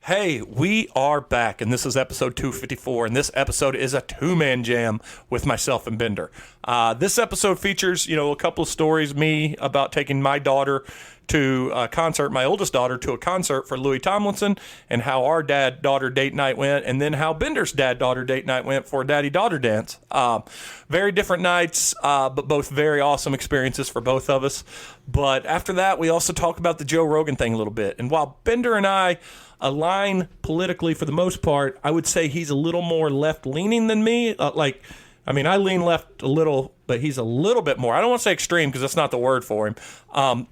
Hey, we are back, and this is episode 254, and this episode is a two-man jam with myself and Bender. This episode features, a couple of stories, me about taking my daughter to a concert, my oldest daughter to a concert for Louis Tomlinson, and how our dad-daughter date night went, and then how Bender's dad-daughter date night went for a daddy-daughter dance. Very different nights, but both very awesome experiences for both of us. But after that, we also talk about the Joe Rogan thing a little bit, and while Bender and I align politically for the most part, I would say he's a little more left-leaning than me. I lean left a little, but he's a little bit more. I don't want to say extreme because that's not the word for him.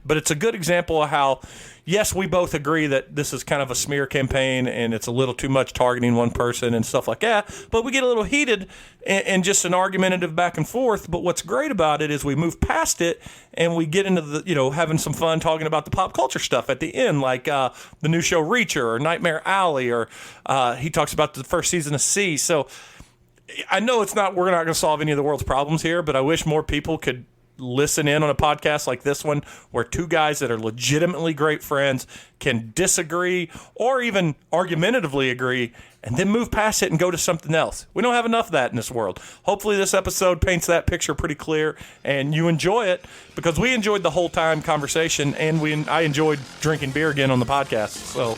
But it's a good example of how, yes, we both agree that this is kind of a smear campaign and it's a little too much targeting one person and stuff like that. But we get a little heated and just an argumentative back and forth. But what's great about it is we move past it and we get into the, having some fun talking about the pop culture stuff at the end, like the new show Reacher or Nightmare Alley, or he talks about the first season of C. So I know we're not going to solve any of the world's problems here, but I wish more people could listen in on a podcast like this one where two guys that are legitimately great friends can disagree or even argumentatively agree and then move past it and go to something else. We don't have enough of that in this world. Hopefully this episode paints that picture pretty clear and you enjoy it, because we enjoyed the whole time conversation and I enjoyed drinking beer again on the podcast. So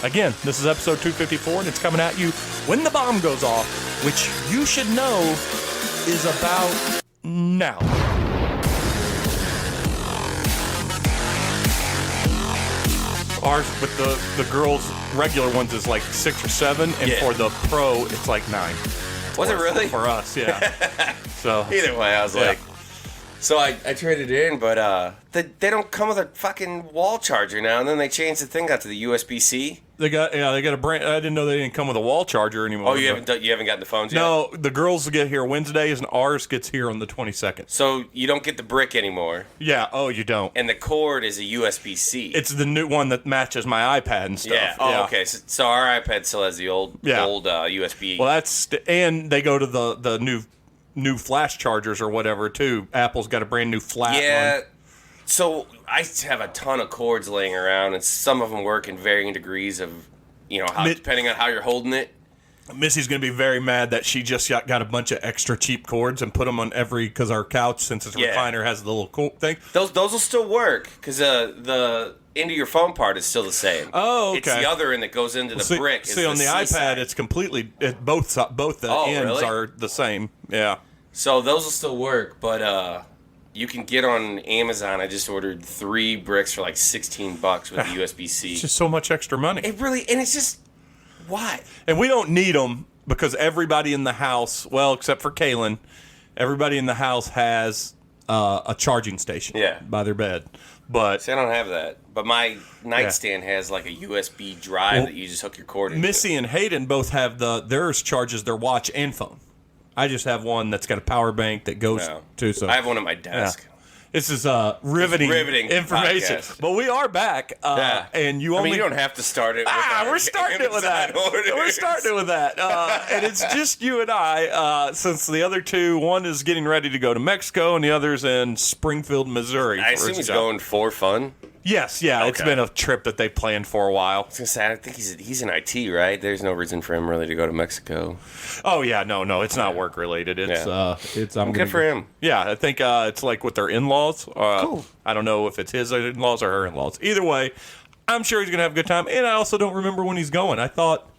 again, this is episode 254 and it's coming at you when the bomb goes off, which you should know is about now. Ours with the girls' regular ones is like 6 or 7, and for the pro it's like 9. Was it really? For us, yeah. So either way, I was like, so I traded it in, but they don't come with a fucking wall charger now, and then they changed the thing out to the USB-C. They got a brand. I didn't know they didn't come with a wall charger anymore. Oh, you haven't gotten the phones yet? No, the girls get here Wednesdays, and ours gets here on the 22nd. So you don't get the brick anymore. Yeah. Oh, you don't. And the cord is a USB-C. It's the new one that matches my iPad and stuff. Yeah. Oh, okay. So our iPad still has the old USB. Well, and they go to the new flash chargers or whatever too. Apple's got a brand new flat one. So I have a ton of cords laying around, and some of them work in varying degrees of, depending on how you're holding it. Missy's going to be very mad that she just got a bunch of extra cheap cords and put them on because our couch, since it's a recliner, has the little thing. Those will still work, because the into your phone part is still the same. Oh, okay. It's the other end that goes into the brick. See, on the iPad, it's completely, both the ends are the same. Yeah. So those will still work, but you can get on Amazon. I just ordered 3 bricks for like $16 with the USB-C. It's just so much extra money. It really, and it's just, why? And we don't need them because everybody in the house, well, except for Kaylin, everybody in the house has a charging station by their bed. But see, I don't have that. But my nightstand has like a USB drive that you just hook your cord into. Missy and Hayden both have theirs charges their watch and phone. I just have one that's got a power bank that goes to. So I have one at my desk. Yeah. This is riveting information. Podcast. But we are back. And you only... you don't have to start it with we're starting it with that. We're starting it with that. And it's just you and I, since the other two, one is getting ready to go to Mexico and the other's in Springfield, Missouri. I assume he's going for fun. Yes, yeah. Okay. It's been a trip that they planned for a while. I was going to say, I think he's in IT, right? There's no reason for him really to go to Mexico. Oh, yeah. No. It's not work related. It's good for him. Yeah, I think it's like with their in-laws. Cool. I don't know if it's his in-laws or her in-laws. Either way, I'm sure he's going to have a good time. And I also don't remember when he's going. I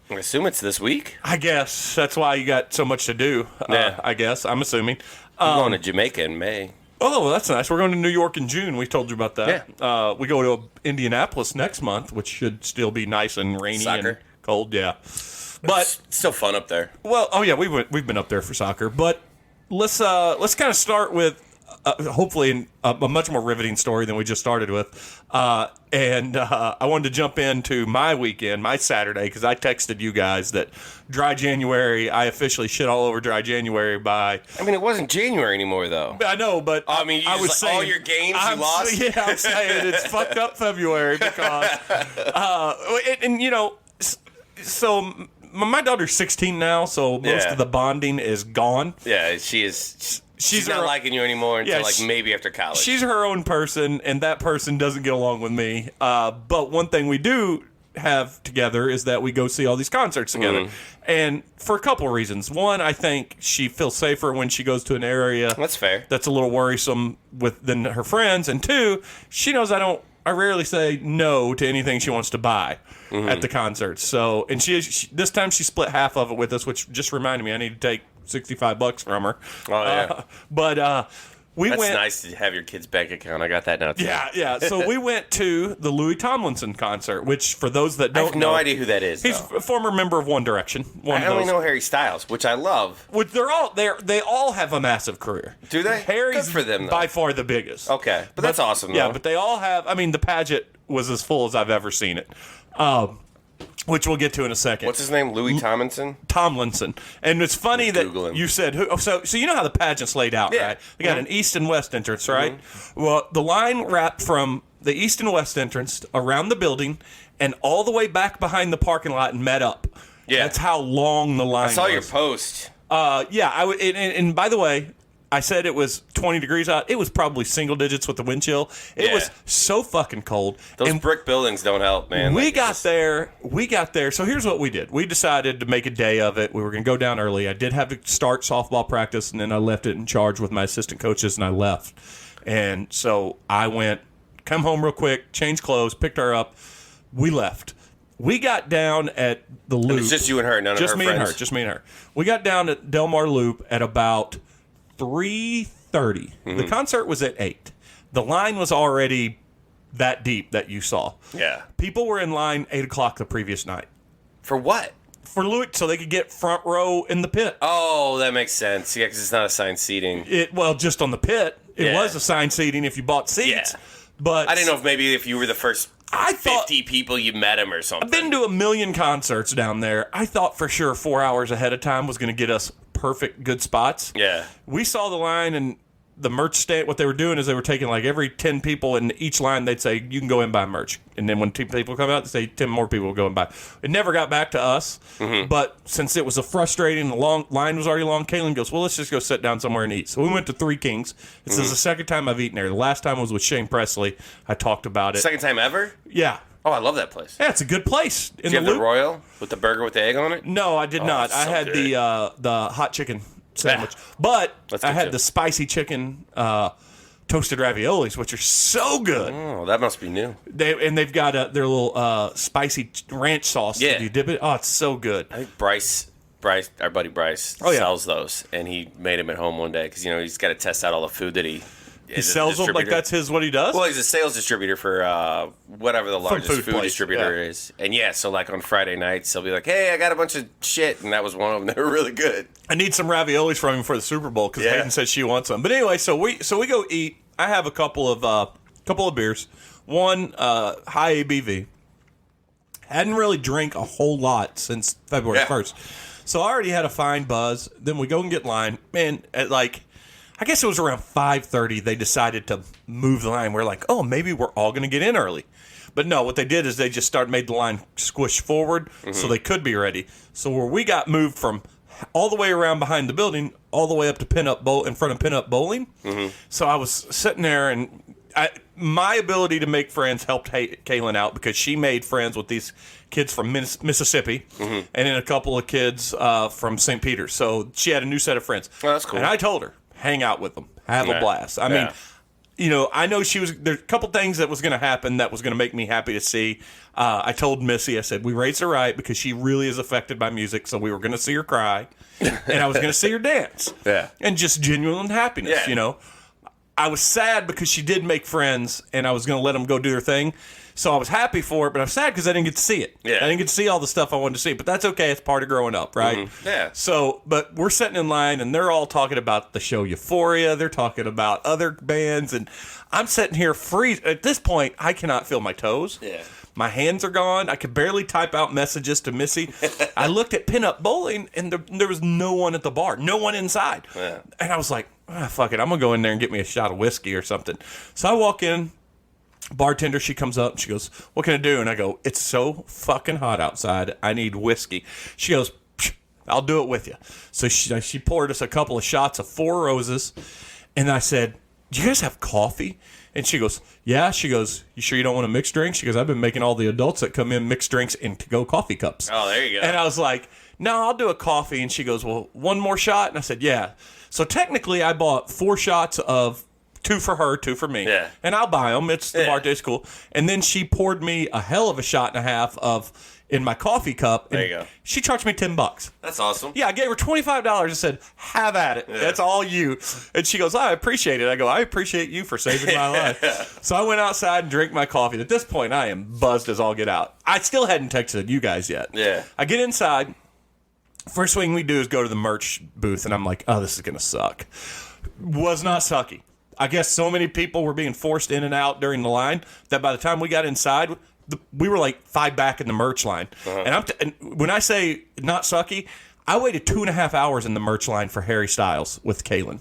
assume it's this week. I guess. That's why you got so much to do, I guess. I'm assuming. I'm going to Jamaica in May. Oh, that's nice. We're going to New York in June. We told you about that. Yeah. We go to Indianapolis next month, which should still be nice and rainy and cold. Yeah. But it's still fun up there. Well, we've been up there for soccer. But let's kind of start with hopefully a much more riveting story than we just started with. And I wanted to jump into my weekend, my Saturday, because I texted you guys that Dry January, I officially shit all over Dry January by... I mean, it wasn't January anymore, though. I know, but... I mean, I was saying, all your games you lost? Yeah, I'm saying it's fucked up February because... so... My daughter's 16 now, so most of the bonding is gone. Yeah, she is... She's not liking you anymore until maybe after college. She's her own person, and that person doesn't get along with me. But one thing we do have together is that we go see all these concerts together. And for a couple of reasons. One, I think she feels safer when she goes to an area That's fair. that's a little worrisome than her friends. And two, she knows I rarely say no to anything she wants to buy at the concerts. So, and she this time she split half of it with us, which just reminded me I need to take $65 from her. Oh, yeah. But That's went. nice to have your kid's bank account. I got that now, too. Yeah. So we went to the Louis Tomlinson concert, which for those that I don't have no know, idea who that is, he's though. a former member of One Direction. I only know Harry Styles, which I love. Which they all have a massive career. Do they? Harry's Good for them, though. by far the biggest. Okay, but that's awesome, though. Yeah, but they all have. I mean, the pageant was as full as I've ever seen it. Which we'll get to in a second. What's his name? Louis Tomlinson? Tomlinson. And it's funny Let's that Google him. you said who. So you know how the pageant's laid out, Yeah. right? They got an east and west entrance, right? Well, the line wrapped from the east and west entrance around the building and all the way back behind the parking lot and met up. Yeah. That's how long the line was. I saw your post. Yeah, I would. And by the way, I said it was 20 degrees out. It was probably single digits with the wind chill. It was so fucking cold. Those brick buildings don't help, man. We Like, got there. So here's what we did. We decided to make a day of it. We were going to go down early. I did have to start softball practice, and then I left it in charge with my assistant coaches, and I left. And so I went, come home real quick, changed clothes, picked her up. We left. We got down at the Loop. It's just you and her, none of her friends. Just me and her. We got down at Del Mar Loop at about 3:30. The concert was at 8. The line was already that deep that you saw. Yeah. People were in line 8 o'clock the previous night. For what? For Louis, so they could get front row in the pit. Oh, that makes sense. Yeah, because it's not assigned seating. Well, just on the pit. It Yeah. was assigned seating if you bought seats. Yeah. But I didn't know if you were the first I thought 50 people you met him or something. I've been to a million concerts down there. I thought for sure 4 hours ahead of time was going to get us perfect good spots. Yeah. We saw the line and the merch stand. What they were doing is they were taking like every 10 people in each line. They'd say, you can go in and buy merch. And then when 10 people come out, they say 10 more people will go and buy. It never got back to us. But since it was a frustrating, the long line was already long, Kaylin goes, well, let's just go sit down somewhere and eat. So we went to Three Kings. This is the second time I've eaten there. The last time was with Shane Presley. I talked about it. Second time ever? Yeah. Oh, I love that place. Yeah, it's a good place. Did you have the Royal with the burger with the egg on it? No, I did not. it's I so had good. the hot chicken sandwich, but That's I good had too. the spicy chicken toasted raviolis, which are so good. Oh, that must be new. They've got their little spicy ranch sauce. Yeah. That you dip it. Oh, it's so good. I think Bryce, our buddy Bryce, Oh, yeah. sells those, and he made them at home one day because he's got to test out all the food that he Sells them like that's what he does. Well, he's a sales distributor for whatever the largest food food place, distributor yeah. is. And yeah, so like on Friday nights, he'll be like, hey, I got a bunch of shit. And that was one of them. They were really good. I need some raviolis from him for the Super Bowl because Yeah. Hayden said she wants some. But anyway, so we go eat. I have a couple of beers. One high ABV. Hadn't really drank a whole lot since February Yeah. 1st. So I already had a fine buzz. Then we go and get line. Man, at I guess it was around 5:30 they decided to move the line. We're like, oh, maybe we're all going to get in early. But no, what they did is they just made the line squish forward so they could be ready. So where we got moved from all the way around behind the building, all the way up to in front of Pinup Bowling. So I was sitting there, and my ability to make friends helped Kaylin out because she made friends with these kids from Mississippi and then a couple of kids from St. Peter's. So she had a new set of friends. Oh, that's cool. And I told her, hang out with them, have a blast. I mean, I know there's a couple things that was going to happen that was going to make me happy to see. I told Missy, I said, we raised her right because she really is affected by music, so we were going to see her cry, and I was going to see her dance. Yeah. And just genuine happiness, Yeah. I was sad because she did make friends, and I was going to let them go do their thing. So I was happy for it, but I'm sad because I didn't get to see it. Yeah. I didn't get to see all the stuff I wanted to see, but that's okay. It's part of growing up, right? Yeah. So, but we're sitting in line, and they're all talking about the show Euphoria. They're talking about other bands, and I'm sitting here at this point, I cannot feel my toes. Yeah. My hands are gone. I could barely type out messages to Missy. I looked at Pinup Bowling, and there was no one at the bar, no one inside. Yeah. And I was like, fuck it, I'm going to go in there and get me a shot of whiskey or something. So I walk in. Bartender, she comes up and she goes, what can I do? And I go, it's so fucking hot outside. I need whiskey. She goes, I'll do it with you. So she poured us a couple of shots of Four Roses. And I said, do you guys have coffee? And she goes, yeah. She goes, you sure you don't want a mixed drink? She goes, I've been making all the adults that come in mixed drinks in to-go coffee cups. Oh, there you go. And I was like, no, I'll do a coffee. And she goes, well, one more shot? And I said, yeah. So technically, I bought 4 shots of 2 for her, 2 for me. Yeah. And I'll buy them. It's the bar tastes cool. And then she poured me a hell of a shot and a half in my coffee cup. There you go. She charged me $10. That's awesome. Yeah, I gave her $25 and said, have at it. Yeah. That's all you. And she goes, I appreciate it. I go, I appreciate you for saving my life. So I went outside and drank my coffee. At this point, I am buzzed as all get out. I still hadn't texted you guys yet. Yeah. I get inside. First thing we do is go to the merch booth, and I'm like, oh, this is going to suck. Was not sucky. I guess so many people were being forced in and out during the line that by the time we got inside, we were like 5 back in the merch line. Uh-huh. And when I say not sucky, I waited 2.5 hours in the merch line for Harry Styles with Kaylin.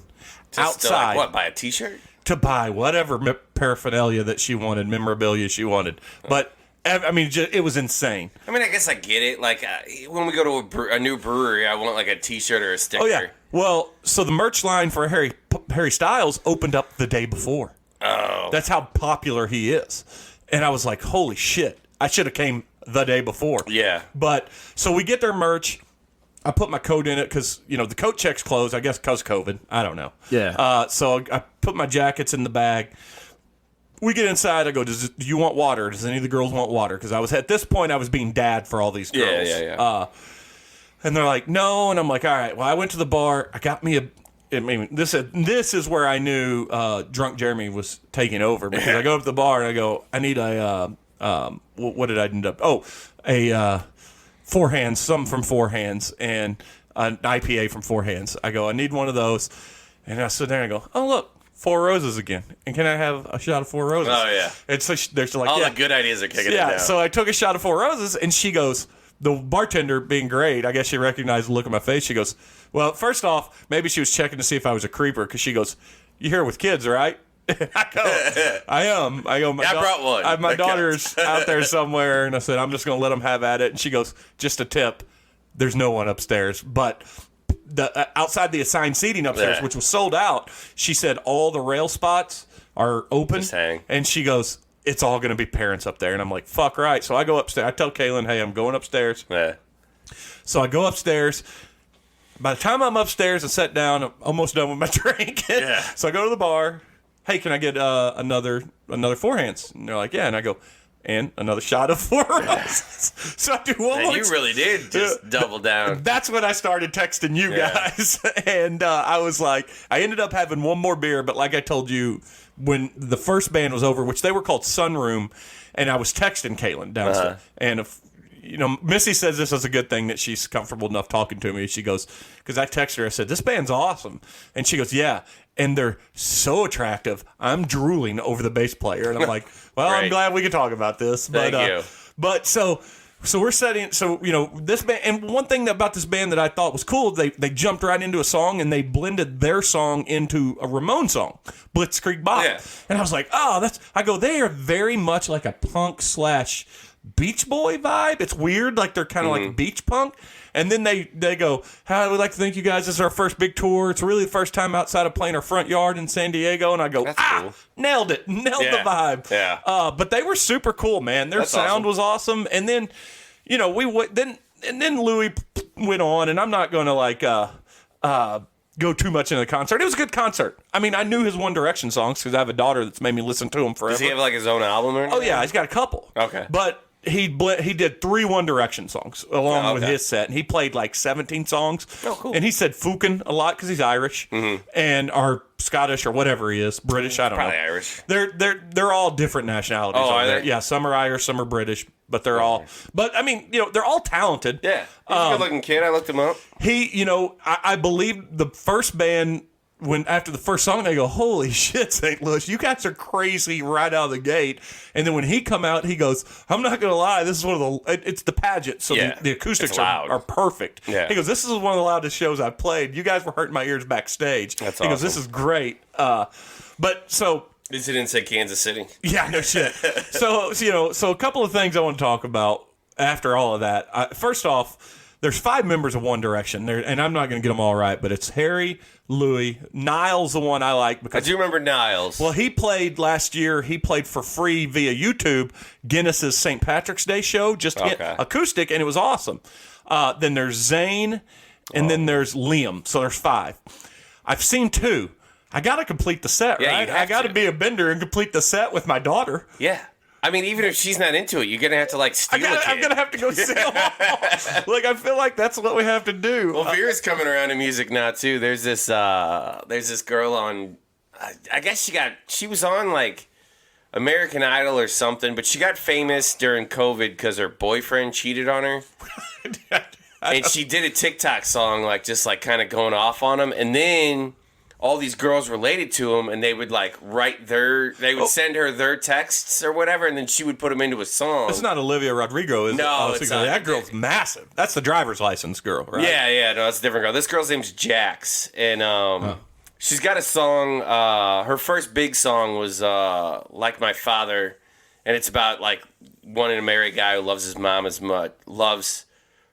Outside. What, buy a t-shirt? To buy whatever paraphernalia that she wanted, memorabilia she wanted. But, I mean, it was insane. I mean, I guess I get it. Like, when we go to a new brewery, I want like a t-shirt or a sticker. Oh, yeah. Well, so the merch line for Harry Styles opened up the day before. Oh. That's how popular he is. And I was like, holy shit. I should have came the day before. Yeah. But, so we get their merch. I put my coat in it because, the coat check's closed, I guess because COVID. I don't know. Yeah. So I put my jackets in the bag. We get inside. I go, do you want water? Does any of the girls want water? Because at this point, I was being dad for all these girls. Yeah. And they're like, no. And I'm like, all right. Well, I went to the bar. I got me this is where I knew Drunk Jeremy was taking over. Because I go up to the bar and I go, I need a, what did I end up? Oh, a Four Hands, some from Four Hands, and an IPA from Four Hands. I go, I need one of those. And I sit there and I go, oh, look. Four Roses again. And can I have a shot of Four Roses? Oh, yeah. And so they're like, all the good ideas are kicking it yeah, down. so I took a shot of Four Roses, and she goes, the bartender being great, I guess she recognized the look on my face. She goes, well, first off, maybe she was checking to see if I was a creeper, because she goes, you here with kids, right? I go, I am. I go, I brought one. My daughter's out there somewhere, and I said, I'm just going to let them have at it. And she goes, just a tip, there's no one upstairs. But outside the assigned seating upstairs, which was sold out, she said all the rail spots are open. Just hang. And she goes, it's all going to be parents up there. And I'm like, fuck right. So I go upstairs. I tell Kaylin, hey, I'm going upstairs. Yeah. So I go upstairs. By the time I'm upstairs and sat down, I'm almost done with my drink. Yeah. So I go to the bar. Hey, can I get another Four Hands? And they're like, yeah. And I go, and another shot of Four Roses. So I do one more. You really did just double down. That's when I started texting you guys. And I was like, I ended up having one more beer. But like I told you, when the first band was over, which they were called Sunroom, and I was texting Kaylin downstairs. And if Missy says this is a good thing that she's comfortable enough talking to me. She goes, because I texted her, I said, this band's awesome. And she goes, yeah. And they're so attractive. I'm drooling over the bass player. And I'm like, well, I'm glad we can talk about this. But, Thank you. But so we're setting, this band, and one thing about this band that I thought was cool, they jumped right into a song and they blended their song into a Ramon song, Blitzkrieg Bop. Yeah. And I was like, they are very much like a punk / Beach Boy vibe. It's weird, like they're kind of like beach punk. And then they go, hi, we'd like to thank you guys. This is our first big tour. It's really the first time outside of playing our front yard in San Diego. And I go, cool. Nailed it. Nailed the vibe. Yeah. But they were super cool, man. Their sound was awesome. And then, then Louis went on, and I'm not going to go too much into the concert. It was a good concert. I mean, I knew his One Direction songs because I have a daughter that's made me listen to them forever. Does he have like his own album or anything? Oh, yeah. He's got a couple. Okay. But he did 3 One Direction songs along with his set, and he played like 17 songs. Oh, cool. And he said "fucking" a lot because he's Irish and or Scottish or whatever he is, British. I don't know. Probably Irish. They're all different nationalities. Oh, are they? Yeah, some are Irish, some are British, but they're all. But I mean, they're all talented. Yeah, he's a good-looking kid. I looked him up. I believe the first band. When after the first song, they go, holy shit, St. Louis, you guys are crazy right out of the gate. And then when he come out, he goes, I'm not going to lie, this is one of it's the pageant, so the acoustics are perfect. Yeah. He goes, this is one of the loudest shows I've played. You guys were hurting my ears backstage. That's he goes, this is great. But so... At least he didn't say Kansas City. Yeah, no shit. So a couple of things I want to talk about after all of that. First off, there's 5 members of One Direction, and I'm not going to get them all right, but it's Harry, Louis, Niall's the one I like. Because I do remember Niles. Well, he played last year. He played for free via YouTube Guinness's St. Patrick's Day show, just acoustic, and it was awesome. Then there's Zayn, and then there's Liam. So there's 5. I've seen 2. I got to complete the set, right? I got to be a bender and complete the set with my daughter. Yeah. I mean, even if she's not into it, you're going to have to, like, steal a kid. I'm going to have to go see them all. Like, I feel like that's what we have to do. Well, Vera's coming around to music now, too. There's this girl on, I guess she was on, like, American Idol or something, but she got famous during COVID because her boyfriend cheated on her. And she did a TikTok song, like, just, like, kind of going off on him. And then all these girls related to him, and they would, like, send her their texts or whatever, and then she would put them into a song. It's not Olivia Rodrigo, is it? No, it's not. That girl's massive. That's the driver's license girl, right? Yeah, no, that's a different girl. This girl's name's Jax, and she's got a song. Her first big song was "Like My Father," and it's about, like, wanting to marry a guy who loves his mom loves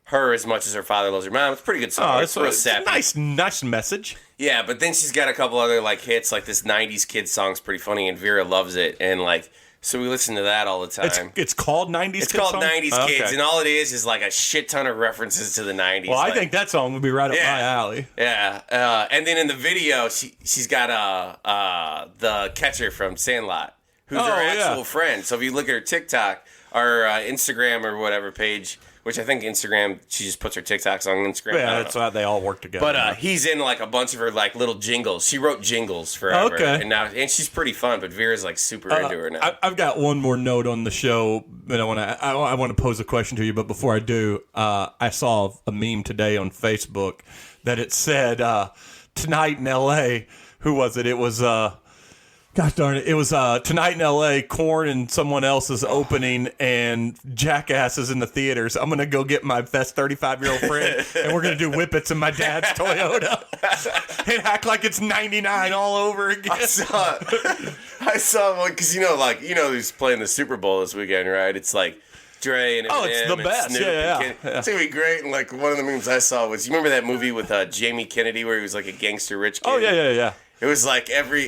her as much as her father loves her mom. It's a pretty good song. It's real sappy. Nice message. Yeah, but then she's got a couple other, like, hits, like this 90s kid song's pretty funny, and Vera loves it, and, like, so we listen to that all the time. It's called 90s Kids? It's called song? 90s Kids, and all it is, like, a shit ton of references to the 90s. Well, I think that song would be right up my alley. Yeah, and then in the video, she's got the catcher from Sandlot, who's her actual friend. So if you look at her TikTok, or Instagram or whatever page, which I think Instagram, she just puts her TikToks on Instagram. Yeah, that's why they all work together. But he's in, like, a bunch of her, like, little jingles. She wrote jingles forever. Okay. And she's pretty fun, but Vera's, like, super into her now. I've got one more note on the show, and I want to pose a question to you. But before I do, I saw a meme today on Facebook that it said, tonight in L.A., who was it? It was... gosh darn it. It was tonight in L.A., Korn and someone else is opening, and Jackass is in the theaters. I'm going to go get my best 35-year-old friend, and we're going to do whippets in my dad's Toyota and act like it's 99 all over again. I saw one, because, who's playing the Super Bowl this weekend, right? It's like Dre and Eminem. Oh, it's the best. Snoop Yeah. It's going to be great. And, like, one of the memes I saw was, you remember that movie with Jamie Kennedy where he was, like, a gangster rich kid? Oh, yeah. It was like every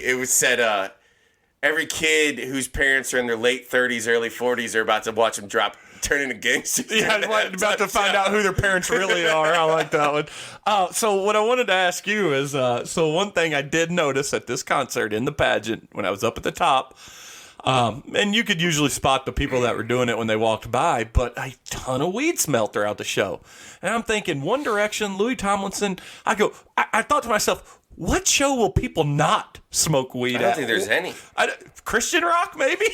kid whose parents are in their late 30s, early 40s are about to watch them turn into gangsters. Yeah, about to find out who their parents really are. I like that one. So what I wanted to ask you is, one thing I did notice at this concert in the pageant when I was up at the top, and you could usually spot the people that were doing it when they walked by, but a ton of weed smelled throughout the show. And I'm thinking, One Direction, Louis Tomlinson, I thought to myself, what show will people not smoke weed at? I don't think there's any. Christian rock, maybe?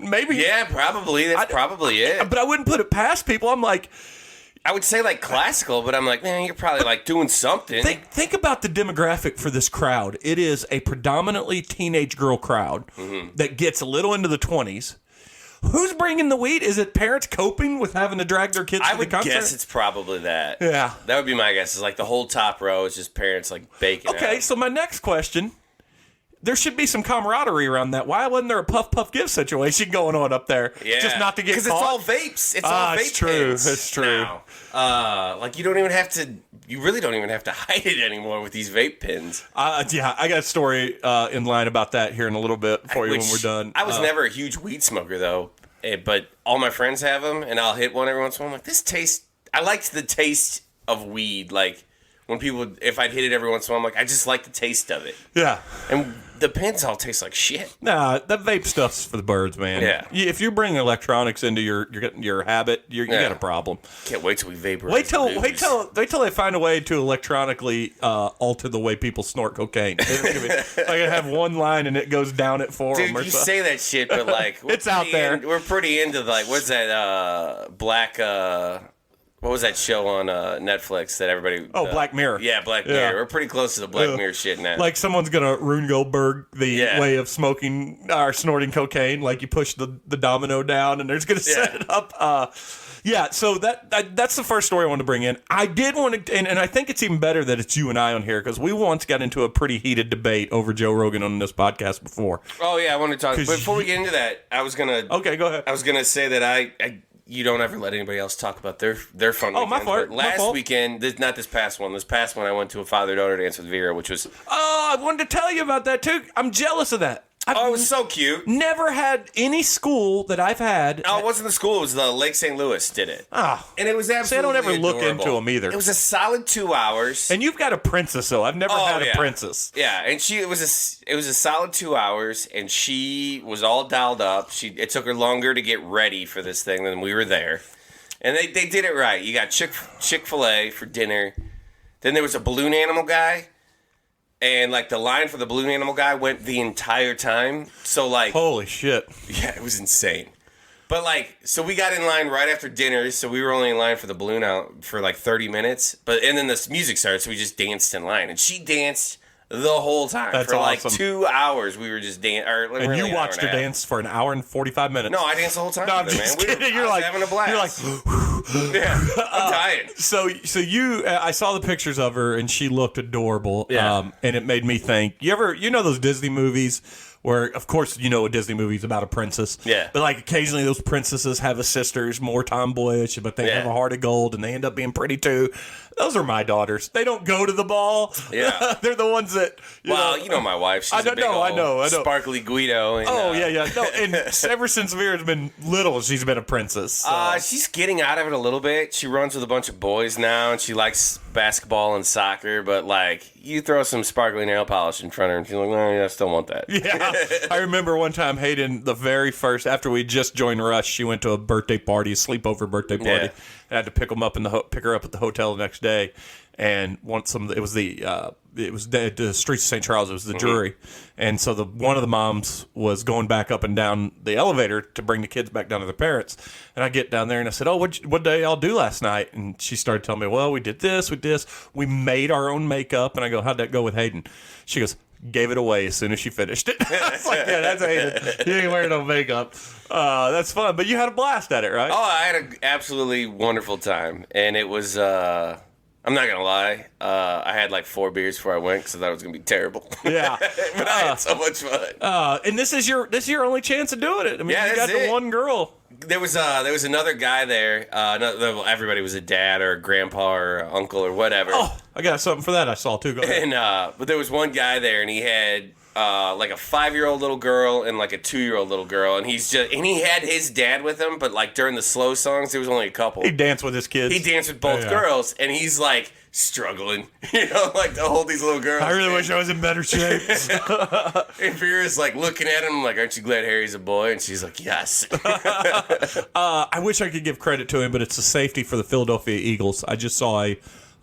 Maybe. Yeah, probably. That's probably it. But I wouldn't put it past people. I'm like... I would say, like, classical, but I'm like, man, you're probably, like, doing something. Think about the demographic for this crowd. It is a predominantly teenage girl crowd that gets a little into the 20s. Who's bringing the weed? Is it parents coping with having to drag their kids to the concert? I would guess it's probably that. Yeah. That would be my guess. Is like the whole top row is just parents, like, baking Okay, out. So my next question, there should be some camaraderie around that. Why wasn't there a puff give situation going on up there? Yeah. Just not to get caught? Because it's all vapes. It's all vape it's true. pens It's true. Now. Like, you really don't even have to hide it anymore with these vape pens. Yeah, I got a story in line about that here in a little bit for you when we're done. I was never a huge weed smoker, though. But all my friends have them, and I'll hit one every once in a while. I'm like, I liked the taste of weed. Like, if I'd hit it every once in a while, I'm like, I just like the taste of it. Yeah. And the pens all taste like shit. Nah, that vape stuff's for the birds, man. Yeah. If you bring electronics into your habit, you got a problem. Can't wait till we vaporize. Wait till they find a way to electronically alter the way people snort cocaine. I have one line and it goes down it for them. Dude, you say that shit, but like it's out there. We're pretty into like what's that black. What was that show on Netflix that everybody... Black Mirror. Yeah, Black Mirror. We're pretty close to the Black Mirror shit now. Like someone's going to Rune Goldberg the way of smoking or snorting cocaine. Like you push the domino down and they're just going to set it up. So that's the first story I wanted to bring in. I did want to... And I think it's even better that it's you and I on here because we once got into a pretty heated debate over Joe Rogan on this podcast before. Oh, yeah, I want to talk... But before we get into that, I was going to... Okay, go ahead. I was going to say that you don't ever let anybody else talk about their fun Oh, weekend. my fault. But My last fault. weekend, not this past one. This past one, I went to a father-daughter dance with Vera, which was... Oh, I wanted to tell you about that, too. I'm jealous of that. Oh, it was so cute. Never had any school that I've had. Oh, it wasn't the school. It was the Lake St. Louis did it. Oh. And it was absolutely See, I don't ever look adorable. into them either. It was a solid 2 hours. And you've got a princess, though. I've never had a princess. Yeah, and it was a solid 2 hours, and she was all dialed up. It took her longer to get ready for this thing than we were there. And they did it right. You got Chick-fil-A for dinner. Then there was a balloon animal guy. And, like, the line for the balloon animal guy went the entire time. So, like... Holy shit. Yeah, it was insane. But, like, so we got in line right after dinner, so we were only in line for the balloon out for, like, 30 minutes. And then the music started, so we just danced in line. And she danced the whole time. That's for, awesome. like, 2 hours we were just dancing. And you watched her dance for an hour and 45 minutes. No, I danced the whole time. No, I'm with her, just man. kidding. I You're was like... having a blast. You're like... Yeah, I'm dying. So you, I saw the pictures of her, and she looked adorable. Yeah. And it made me think. You know those Disney movies where, of course, you know a Disney movie's about a princess. Yeah. But like occasionally those princesses have a sister's more tomboyish, but they have a heart of gold, and they end up being pretty too. Those are my daughters. They don't go to the ball. Yeah. They're the ones that. You know my wife. She's a big I know. sparkly Guido. And, Yeah. No, and ever since Vera's been little, she's been a princess. So. She's getting out of it a little bit. She runs with a bunch of boys now, and she likes basketball and soccer. But like, you throw some sparkly nail polish in front of her, and she's like, "No, I still want that." Yeah, I remember one time Hayden, the very first after we just joined Rush, she went to a birthday party, a sleepover birthday party. Yeah. I had to pick her up at the hotel the next day, and it was the streets of St. Charles. It was the jury, and so one of the moms was going back up and down the elevator to bring the kids back down to their parents. And I get down there and I said, "Oh, what did y'all do last night?" And she started telling me, "Well, we did this, we made our own makeup." And I go, "How'd that go with Hayden?" She goes, "Gave it away as soon as she finished it." I was like, "Yeah, that's Hayden. You ain't wearing no makeup." That's fun, but you had a blast at it, right? Oh, I had an absolutely wonderful time, and it was. I'm not gonna lie. I had like 4 beers before I went because I thought it was gonna be terrible. Yeah, but I had so much fun. And this is your only chance of doing it. I mean, Yeah, you got that's the it. one girl. There was another guy there. Everybody was a dad or a grandpa or an uncle or whatever. Oh, I got something for that. I saw too. Go ahead. And but there was one guy there, and he had like a 5-year-old little girl and like a 2-year-old little girl, and he had his dad with him. But like during the slow songs, there was only a couple. He danced with his kids. He danced with both girls, and he's like struggling, like to hold these little girls. I really wish I was in better shape. And Vera's like looking at him like, "Aren't you glad Harry's a boy?" And she's like, "Yes." I wish I could give credit to him, but it's a safety for the Philadelphia Eagles. I just saw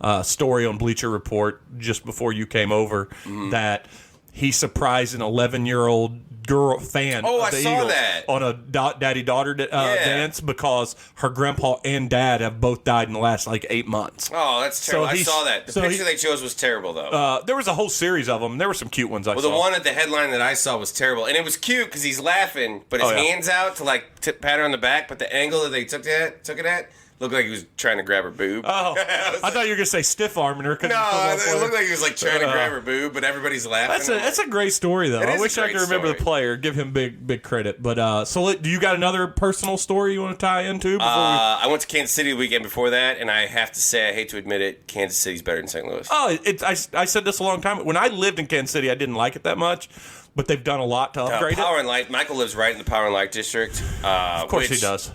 a story on Bleacher Report just before you came over that he surprised an 11-year-old girl fan Oh, of the I saw Eagles that. on a daddy-daughter dance because her grandpa and dad have both died in the last like 8 months. Oh, that's terrible. I saw that. The picture he- they chose was terrible, though. There was a whole series of them. There were some cute ones I Well, saw. the one at the headline that I saw was terrible, and it was cute because he's laughing, but his hands out to like pat her on the back. But the angle that they took it at looked like he was trying to grab her boob. Oh, I thought you were gonna say stiff arming her. No, it looked like he was like trying to grab her boob, but everybody's laughing. That's a great story though. I is a wish I great could remember the story. player. Give him big credit. But so do you got another personal story you want to tie into? Before I went to Kansas City the weekend before that, and I have to say, I hate to admit it, Kansas City's better than St. Louis. I said this a long time. When I lived in Kansas City, I didn't like it that much, but they've done a lot to upgrade Power it. and Light. Michael lives right in the Power and Light district. Of course he does.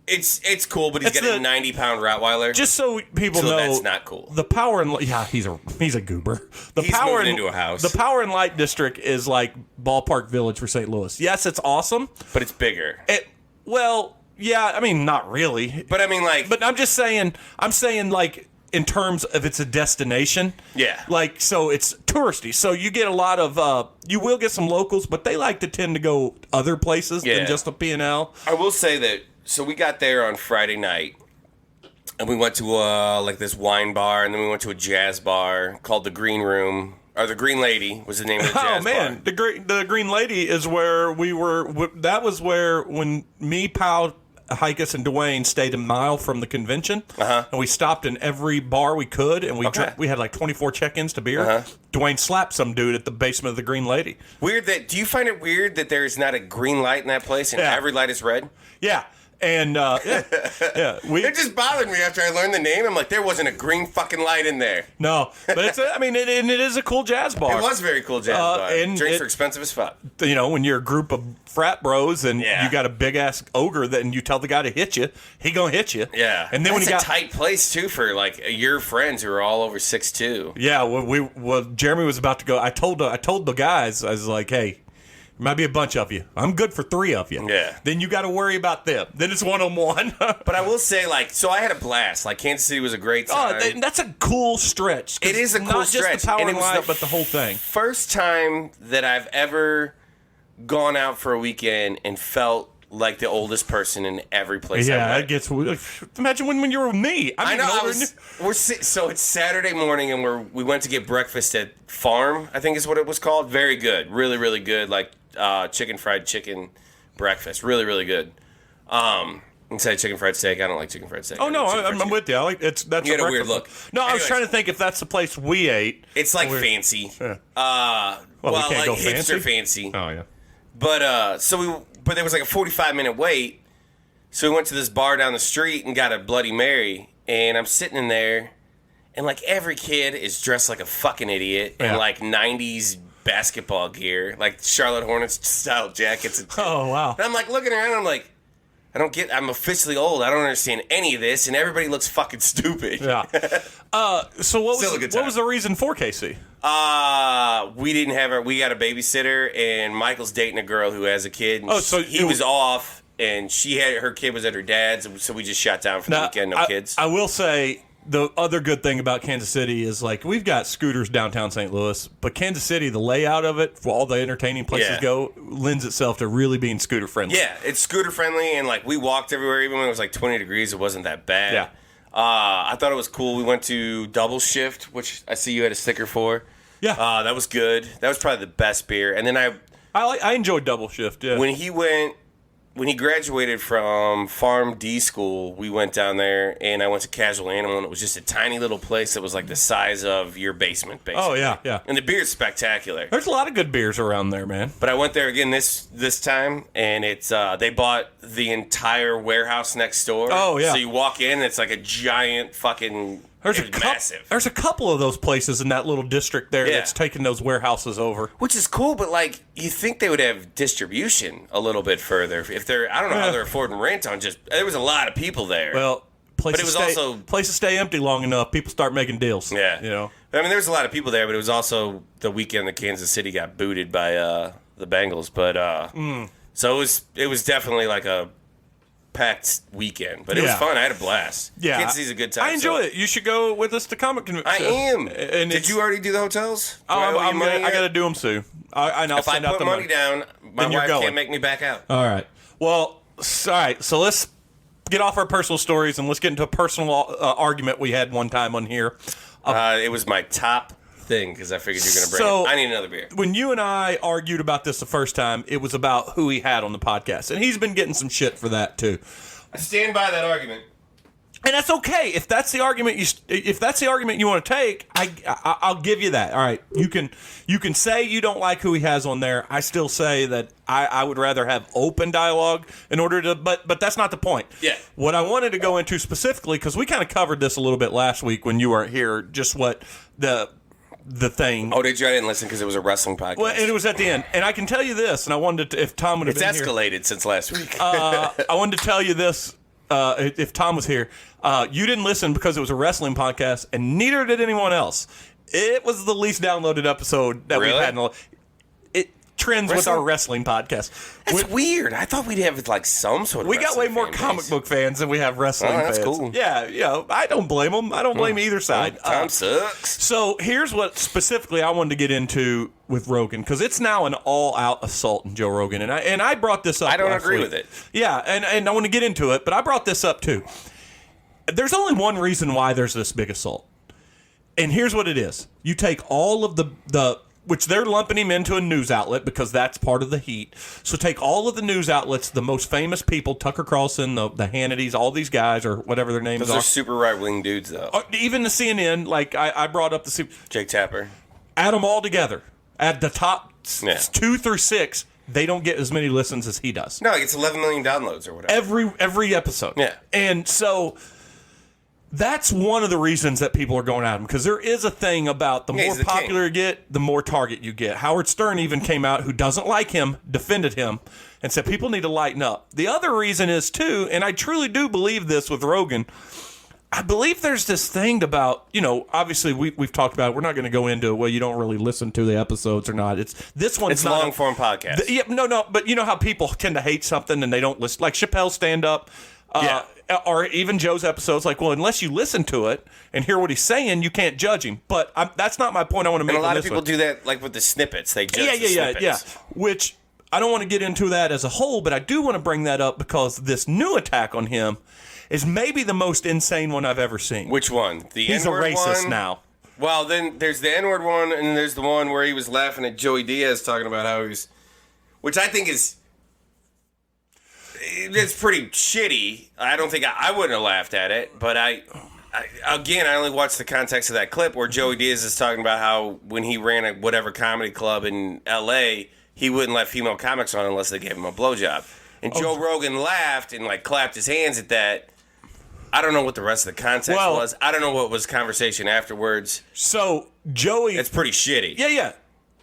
It's cool, but he's It's got a the- 90-pound Rottweiler. Just so people So know, that's not cool. The Power and Light, yeah, he's a goober. He's moving into a house. The Power and Light district is like Ballpark Village for St. Louis. Yes, it's awesome. But it's bigger. Yeah, I mean, not really. But I mean, like... But I'm saying like in terms of it's a destination. Yeah. Like, so it's touristy. So you get a lot of, you will get some locals, but they like to tend to go other places than just a P&L. I will say that, so we got there on Friday night, and we went to like this wine bar, and then we went to a jazz bar called the Green Room, or the Green Lady was the name of the jazz bar. Oh, man. The Green Lady is where we were, that was where when me, Powell, Hikus, and Dwayne stayed a mile from the convention, and we stopped in every bar we could, and we had like 24 check-ins to beer. Dwayne slapped some dude at the basement of the Green Lady. Do you find it weird that there's not a green light in that place and every light is red? Yeah. And It just bothered me after I learned the name. I'm like, there wasn't a green fucking light in there. No, but it is a cool jazz bar. It was a very cool jazz bar. And drinks are expensive as fuck. You know, when you're a group of frat bros and Yeah. you got a big ass ogre that, and you tell the guy to hit you, he gonna hit you. Yeah, and then that's when you got a tight place too for like your friends who are all over 6'2". yeah, when Jeremy was about to go, I told the guys, I was like, hey. Might be a bunch of you. I'm good for 3 of you. Yeah. Then you got to worry about them. Then it's 1-on-1. But I will say, like, so I had a blast. Like, Kansas City was a great time. That's a cool stretch. It is a cool not stretch. Not just the power and it was line, but the whole thing. First time that I've ever gone out for a weekend and felt like the oldest person in every place. Yeah, it gets. Imagine when you were with me. I know. So it's Saturday morning, and we went to get breakfast at Farm. I think is what it was called. Very good, really, really good. Like fried chicken breakfast, really, really good. Instead of chicken fried steak, I don't like chicken fried steak. Oh no, I'm with you. I like that's. You had a weird look. No, anyways, I was trying to think if that's the place we ate. It's like fancy. Yeah. We can't like go hipster fancy. Oh yeah. But there was like a 45-minute wait, so we went to this bar down the street and got a Bloody Mary, and I'm sitting in there, and like every kid is dressed like a fucking idiot in like 90s basketball gear, like Charlotte Hornets style jackets. And oh wow. And I'm like looking around, and I'm like, I'm officially old. I don't understand any of this, and everybody looks fucking stupid. Yeah. So what was the reason for Casey? We got a babysitter, and Michael's dating a girl who has a kid. And so he was off, and her kid was at her dad's, so we just shut down for the weekend. No kids. I will say the other good thing about Kansas City is like we've got scooters downtown St. Louis, but Kansas City, the layout of it for all the entertaining places go lends itself to really being scooter friendly. Yeah, it's scooter friendly, and like we walked everywhere, even when it was like 20 degrees, it wasn't that bad. Yeah. I thought it was cool. We went to Double Shift, which I see you had a sticker for. Yeah. That was good. That was probably the best beer. And then I enjoyed Double Shift. Yeah. When he graduated from Farm D school, we went down there, and I went to Casual Animal, and it was just a tiny little place that was like the size of your basement, basically. Oh yeah, yeah. And the beer's spectacular. There's a lot of good beers around there, man. But I went there again this time, and it's they bought the entire warehouse next door. Oh yeah. So you walk in, and it's like a giant fucking. Massive. There's a couple of those places in that little district there that's taking those warehouses over. Which is cool, but like you think they would have distribution a little bit further if they're. I don't know how they're affording rent on just. There was a lot of people there. Well, places stay empty long enough, people start making deals. Yeah, you know. I mean, there was a lot of people there, but it was also the weekend that Kansas City got booted by the Bengals. But so it was definitely like a packed weekend, but it was fun. I had a blast. Yeah, Kansas City's a good time. I enjoy it. You should go with us to comic convention. I am. And did you already do the hotels? I got to do them soon. If I put money down, my wife can't make me back out. All right. Well, all right. So let's get off our personal stories and let's get into a personal argument we had one time on here. It was my top thing because I figured you're going to bring it. I need another beer. When you and I argued about this the first time, it was about who he had on the podcast, and he's been getting some shit for that too. I stand by that argument, and that's okay. If that's the argument you want to take, I'll give you that. All right, you can say you don't like who he has on there. I still say that I would rather have open dialogue in order to, but that's not the point. Yeah. What I wanted to go into specifically, because we kind of covered this a little bit last week when you weren't here, just what the thing. Oh, did you? I didn't listen because it was a wrestling podcast. Well, and it was at the end. And I can tell you this, and I wanted to, if Tom would have been here. It's escalated since last week. I wanted to tell you this, if Tom was here. You didn't listen because it was a wrestling podcast, and neither did anyone else. It was the least downloaded episode that we've had. It trends with our wrestling podcast. That's weird. I thought we'd have like some sort of. We got way more comic book fans than we have wrestling fans. That's cool. Yeah, I don't blame them. I don't blame either side. Tom sucks. So here's what specifically I wanted to get into with Rogan, because it's now an all-out assault on Joe Rogan, and I brought this up. I don't agree with it. Yeah, and I want to get into it, but I brought this up too. There's only one reason why there's this big assault, and here's what it is: you take all of the which they're lumping him into a news outlet because that's part of the heat. So take all of the news outlets, the most famous people, Tucker Carlson, the Hannitys, all these guys, or whatever their names are. Those are super right-wing dudes, though. Even the CNN, like I brought up Jake Tapper. Add them all together. At the top 2 through 6, they don't get as many listens as he does. No, it's 11 million downloads or whatever. Every episode. Yeah. And so that's one of the reasons that people are going at him, because there is a thing about the more popular you get, the more target you get. Howard Stern even came out, who doesn't like him, defended him, and said people need to lighten up. The other reason is, too, and I truly do believe this with Rogan, I believe there's this thing about, obviously we've talked about it. We're not going to go into, well, you don't really listen to the episodes or not. It's not long form podcast. But you know how people tend to hate something and they don't listen, like Chappelle's stand up. Or even Joe's episodes, like, well, unless you listen to it and hear what he's saying, you can't judge him. But that's not my point I want to make. And a lot of people do that, like with the snippets. They judge the snippets. Yeah. Which I don't want to get into that as a whole, but I do want to bring that up because this new attack on him is maybe the most insane one I've ever seen. Which one? He's N-word a racist one? now. Well, then there's the N-word one, and there's the one where he was laughing at Joey Diaz talking about how he was, which I think is. It's pretty shitty. I don't think I wouldn't have laughed at it, but I only watched the context of that clip where Joey Diaz is talking about how when he ran a whatever comedy club in L.A., he wouldn't let female comics on unless they gave him a blowjob. And Joe Rogan laughed and like clapped his hands at that. I don't know what the rest of the context was. I don't know what was conversation afterwards. So Joey, it's pretty shitty. Yeah.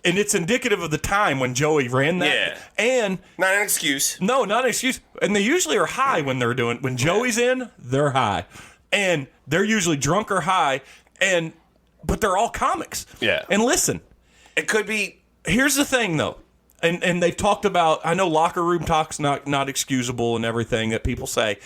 And it's indicative of the time when Joey ran that. Yeah. And not an excuse. No, not an excuse. And they usually are high when they're doing. When Joey's in, they're high, and they're usually drunk or high. But they're all comics. Yeah. And listen, it could be. Here's the thing, though, and they've talked about. I know locker room talk's not excusable and everything that people say,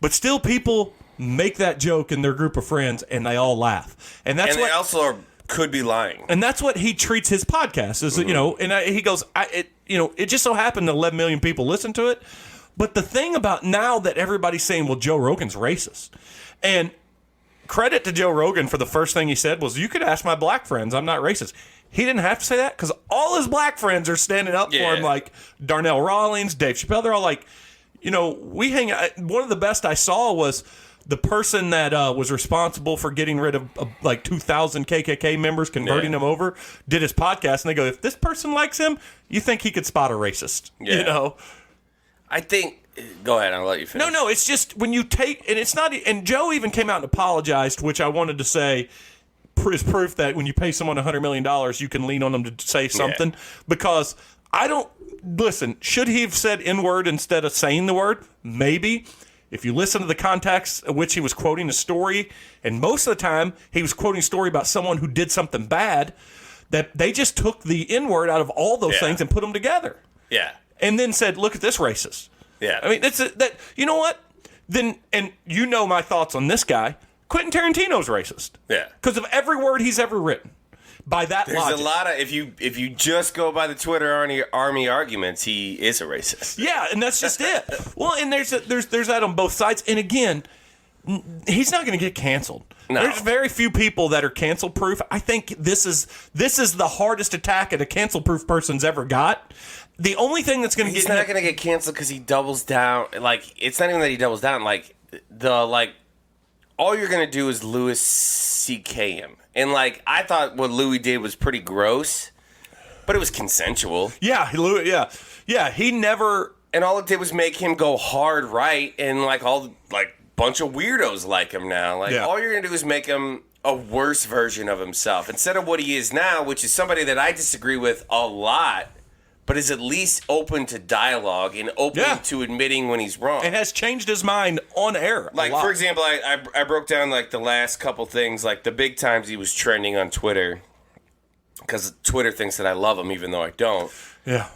but still people make that joke in their group of friends, and they all laugh. And that's they also could be lying. And that's what he treats his podcast as, he goes, it just so happened that 11 million people listen to it. But the thing about now that everybody's saying, well, Joe Rogan's racist. And credit to Joe Rogan for the first thing he said was, you could ask my black friends, I'm not racist. He didn't have to say that because all his black friends are standing up for him, like Darnell Rawlings, Dave Chappelle. They're all like, we hang out. One of the best I saw was the person that was responsible for getting rid of like 2,000 KKK members, converting them over, did his podcast, and they go, if this person likes him, you think he could spot a racist, I think, go ahead, I'll let you finish. No, it's just when you take, and it's not, and Joe even came out and apologized, which I wanted to say is proof that when you pay someone $100 million, you can lean on them to say something, because listen, should he have said N-word instead of saying the word? Maybe. If you listen to the context in which he was quoting a story, and most of the time he was quoting a story about someone who did something bad, that they just took the N-word out of all those things and put them together. Yeah. And then said, look at this racist. Yeah. I mean, you know what? Then, and you know my thoughts on this guy, Quentin Tarantino's racist. Yeah. Because of every word he's ever written. By that logic. There's a lot of, if you just go by the Twitter army arguments, he is a racist. Yeah, and that's just it. Well, and there's that on both sides. And again, he's not going to get canceled. No. There's very few people that are cancel proof. I think this is the hardest attack that a cancel proof person's ever got. The only thing that's going to get he's not going to get canceled because he doubles down. Like, it's not even that he doubles down. Like all you're going to do is Louis C.K. him. And, like, I thought what Louis did was pretty gross, but it was consensual. Yeah, Louis, yeah, he never... And all it did was make him go hard right, and, like, bunch of weirdos like him now. Like, all you're going to do is make him a worse version of himself. Instead of what he is now, which is somebody that I disagree with a lot, but is at least open to dialogue and open to admitting when he's wrong. And has changed his mind on air. Like, for example, I broke down, like, the last couple things, like, the big times he was trending on Twitter, because Twitter thinks that I love him, even though I don't. Yeah.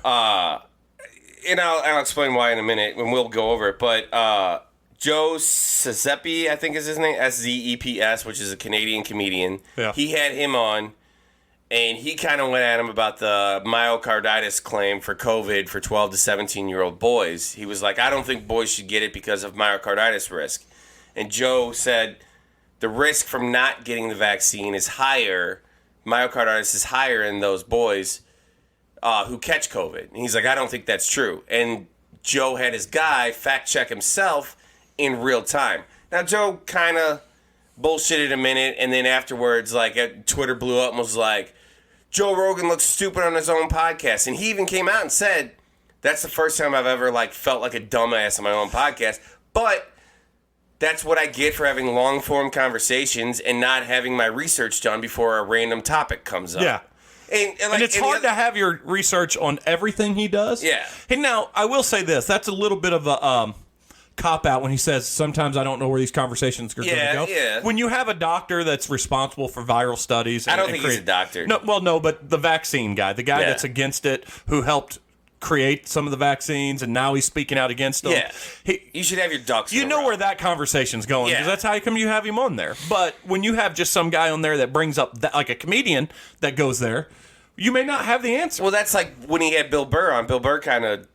And I'll explain why in a minute, and we'll go over it, but Joe Szepi, I think is his name, S-Z-E-P-S, which is a Canadian comedian. Yeah. He had him on. And he kind of went at him about the myocarditis claim for COVID for 12 to 17-year-old boys. He was like, I don't think boys should get it because of myocarditis risk. And Joe said the risk from not getting the vaccine is higher. Myocarditis is higher in those boys who catch COVID. And he's like, I don't think that's true. And Joe had his guy fact check himself in real time. Now, Joe kind of bullshitted a minute, and then afterwards, like, Twitter blew up and was like, Joe Rogan looks stupid on his own podcast. And he even came out and said, That's the first time I've ever like felt like a dumbass on my own podcast. But that's what I get for having long form conversations and not having my research done before a random topic comes up. Yeah. And it's hard to have your research on everything he does. Yeah. And now, I will say this. That's a little bit of a cop-out when he says, sometimes I don't know where these conversations are going to go. Yeah. When you have a doctor that's responsible for viral studies. I don't think he's a doctor. No, but the vaccine guy, the guy that's against it, who helped create some of the vaccines, and now he's speaking out against them. Yeah. You should have your ducks in a row. Where that conversation's going, because that's how come you have him on there. But when you have just some guy on there that brings up, like a comedian that goes there, you may not have the answer. Well, that's like when he had Bill Burr on. Bill Burr kind of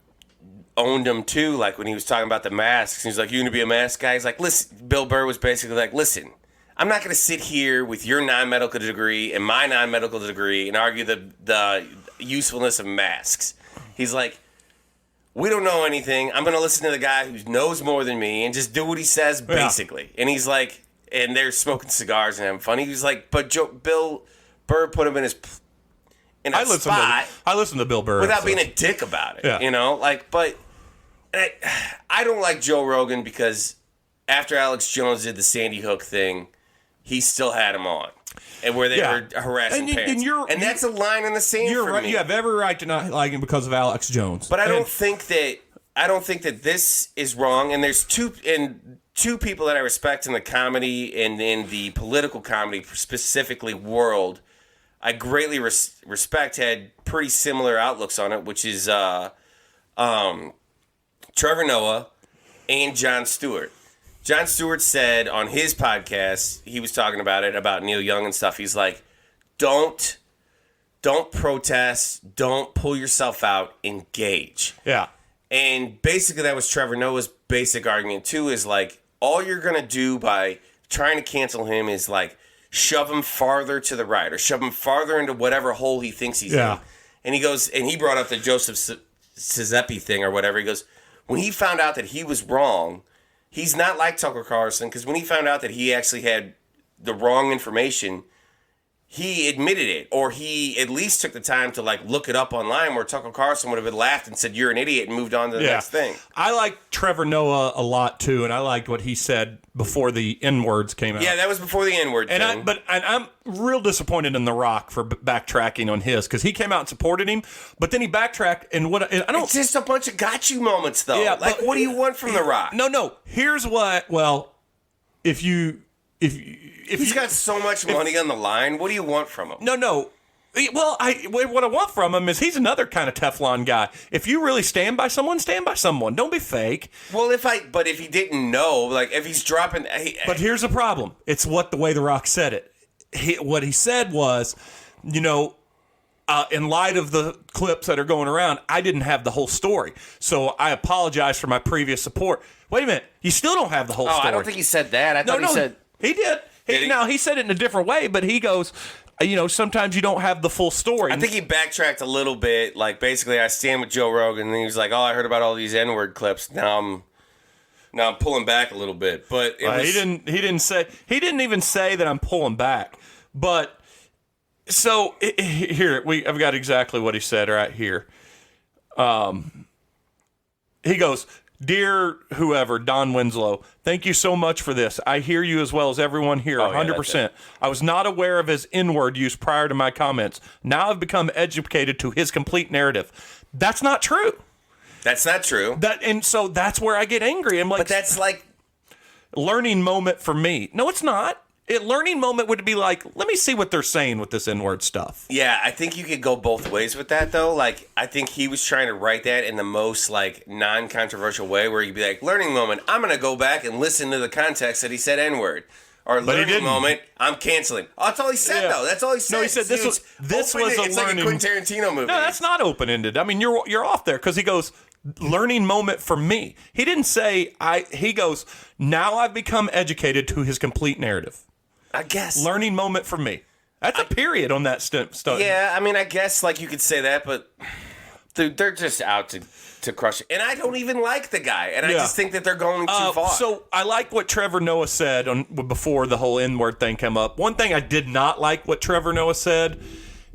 owned him too, like when he was talking about the masks. He's like, "You gonna be a mask guy?" He's like, "Listen." Bill Burr was basically like, "Listen, I'm not gonna sit here with your non-medical degree and my non-medical degree and argue the usefulness of masks." He's like, "We don't know anything. I'm gonna listen to the guy who knows more than me and just do what he says, basically." And he's like, and they're smoking cigars and having fun. He was like, "But Bill Burr put him in his." I listen to Bill Burr without being a dick about it, you know. Like, but I don't like Joe Rogan because after Alex Jones did the Sandy Hook thing, he still had him on, and where they were harassing parents, and that's a line in the sand. You're for right. me. You have every right to not like him because of Alex Jones. But I don't think that this is wrong. And there's two people that I respect in the comedy and in the political comedy specifically world. I greatly respect, had pretty similar outlooks on it, which is Trevor Noah and Jon Stewart. Jon Stewart said on his podcast, he was talking about it, about Neil Young and stuff. He's like, don't protest, don't pull yourself out, engage. Yeah. And basically that was Trevor Noah's basic argument too, is like, all you're going to do by trying to cancel him is like, shove him farther to the right or shove him farther into whatever hole he thinks he's in. And he goes, and he brought up the Joseph Cizepi thing or whatever. He goes, when he found out that he was wrong, he's not like Tucker Carlson, because when he found out that he actually had the wrong information, he admitted it, or he at least took the time to like look it up online, where Tucker Carlson would have laughed and said, "You're an idiot," and moved on to the next thing. I like Trevor Noah a lot too, and I liked what he said before the N-words came out. Yeah, that was before the N-word thing. But I'm real disappointed in The Rock for backtracking on his, because he came out and supported him, but then he backtracked, and It's just a bunch of got you moments, though. Yeah, like, what do you want from The Rock? No. Here's what. Well, if he's got so much money on the line, what do you want from him? No. Well, what I want from him is he's another kind of Teflon guy. If you really stand by someone, stand by someone. Don't be fake. Well, but if he didn't know, like if he's dropping, but here's the problem. It's the way The Rock said it. What he said was, in light of the clips that are going around, I didn't have the whole story, so I apologize for my previous support. Wait a minute, you still don't have the whole story. I don't think he said that. I thought he said he did. Now he said it in a different way, but he goes, sometimes you don't have the full story. I think he backtracked a little bit. Like, basically, I stand with Joe Rogan, and he was like, "Oh, I heard about all these N-word clips. Now I'm pulling back a little bit." But he didn't even say that I'm pulling back. But so here I've got exactly what he said right here. He goes, "Dear whoever, Don Winslow, thank you so much for this. I hear you as well as everyone here, 100%. I was not aware of his N-word use prior to my comments. Now I've become educated to his complete narrative." That's not true. That's not true. And so that's where I get angry. I'm like, but that's like learning moment for me. No, it's not. Learning moment would be like, let me see what they're saying with this N-word stuff. Yeah, I think you could go both ways with that, though. Like, I think he was trying to write that in the most, like, non-controversial way, where you'd be like, learning moment, I'm going to go back and listen to the context that he said N-word. Or learning moment, I'm canceling. Oh, that's all he said, though. That's all he said. No, he said this was it's learning. Like a Quentin Tarantino movie. No, that's not open-ended. I mean, you're off there, because he goes, learning moment for me. He didn't say, he goes, now I've become educated to his complete narrative. I guess. Learning moment for me. That's a period on that stuff. Yeah, I mean, I guess like you could say that, but dude, they're just out to crush it. And I don't even like the guy, and I just think that they're going too far. So I like what Trevor Noah said before the whole N-word thing came up. One thing I did not like what Trevor Noah said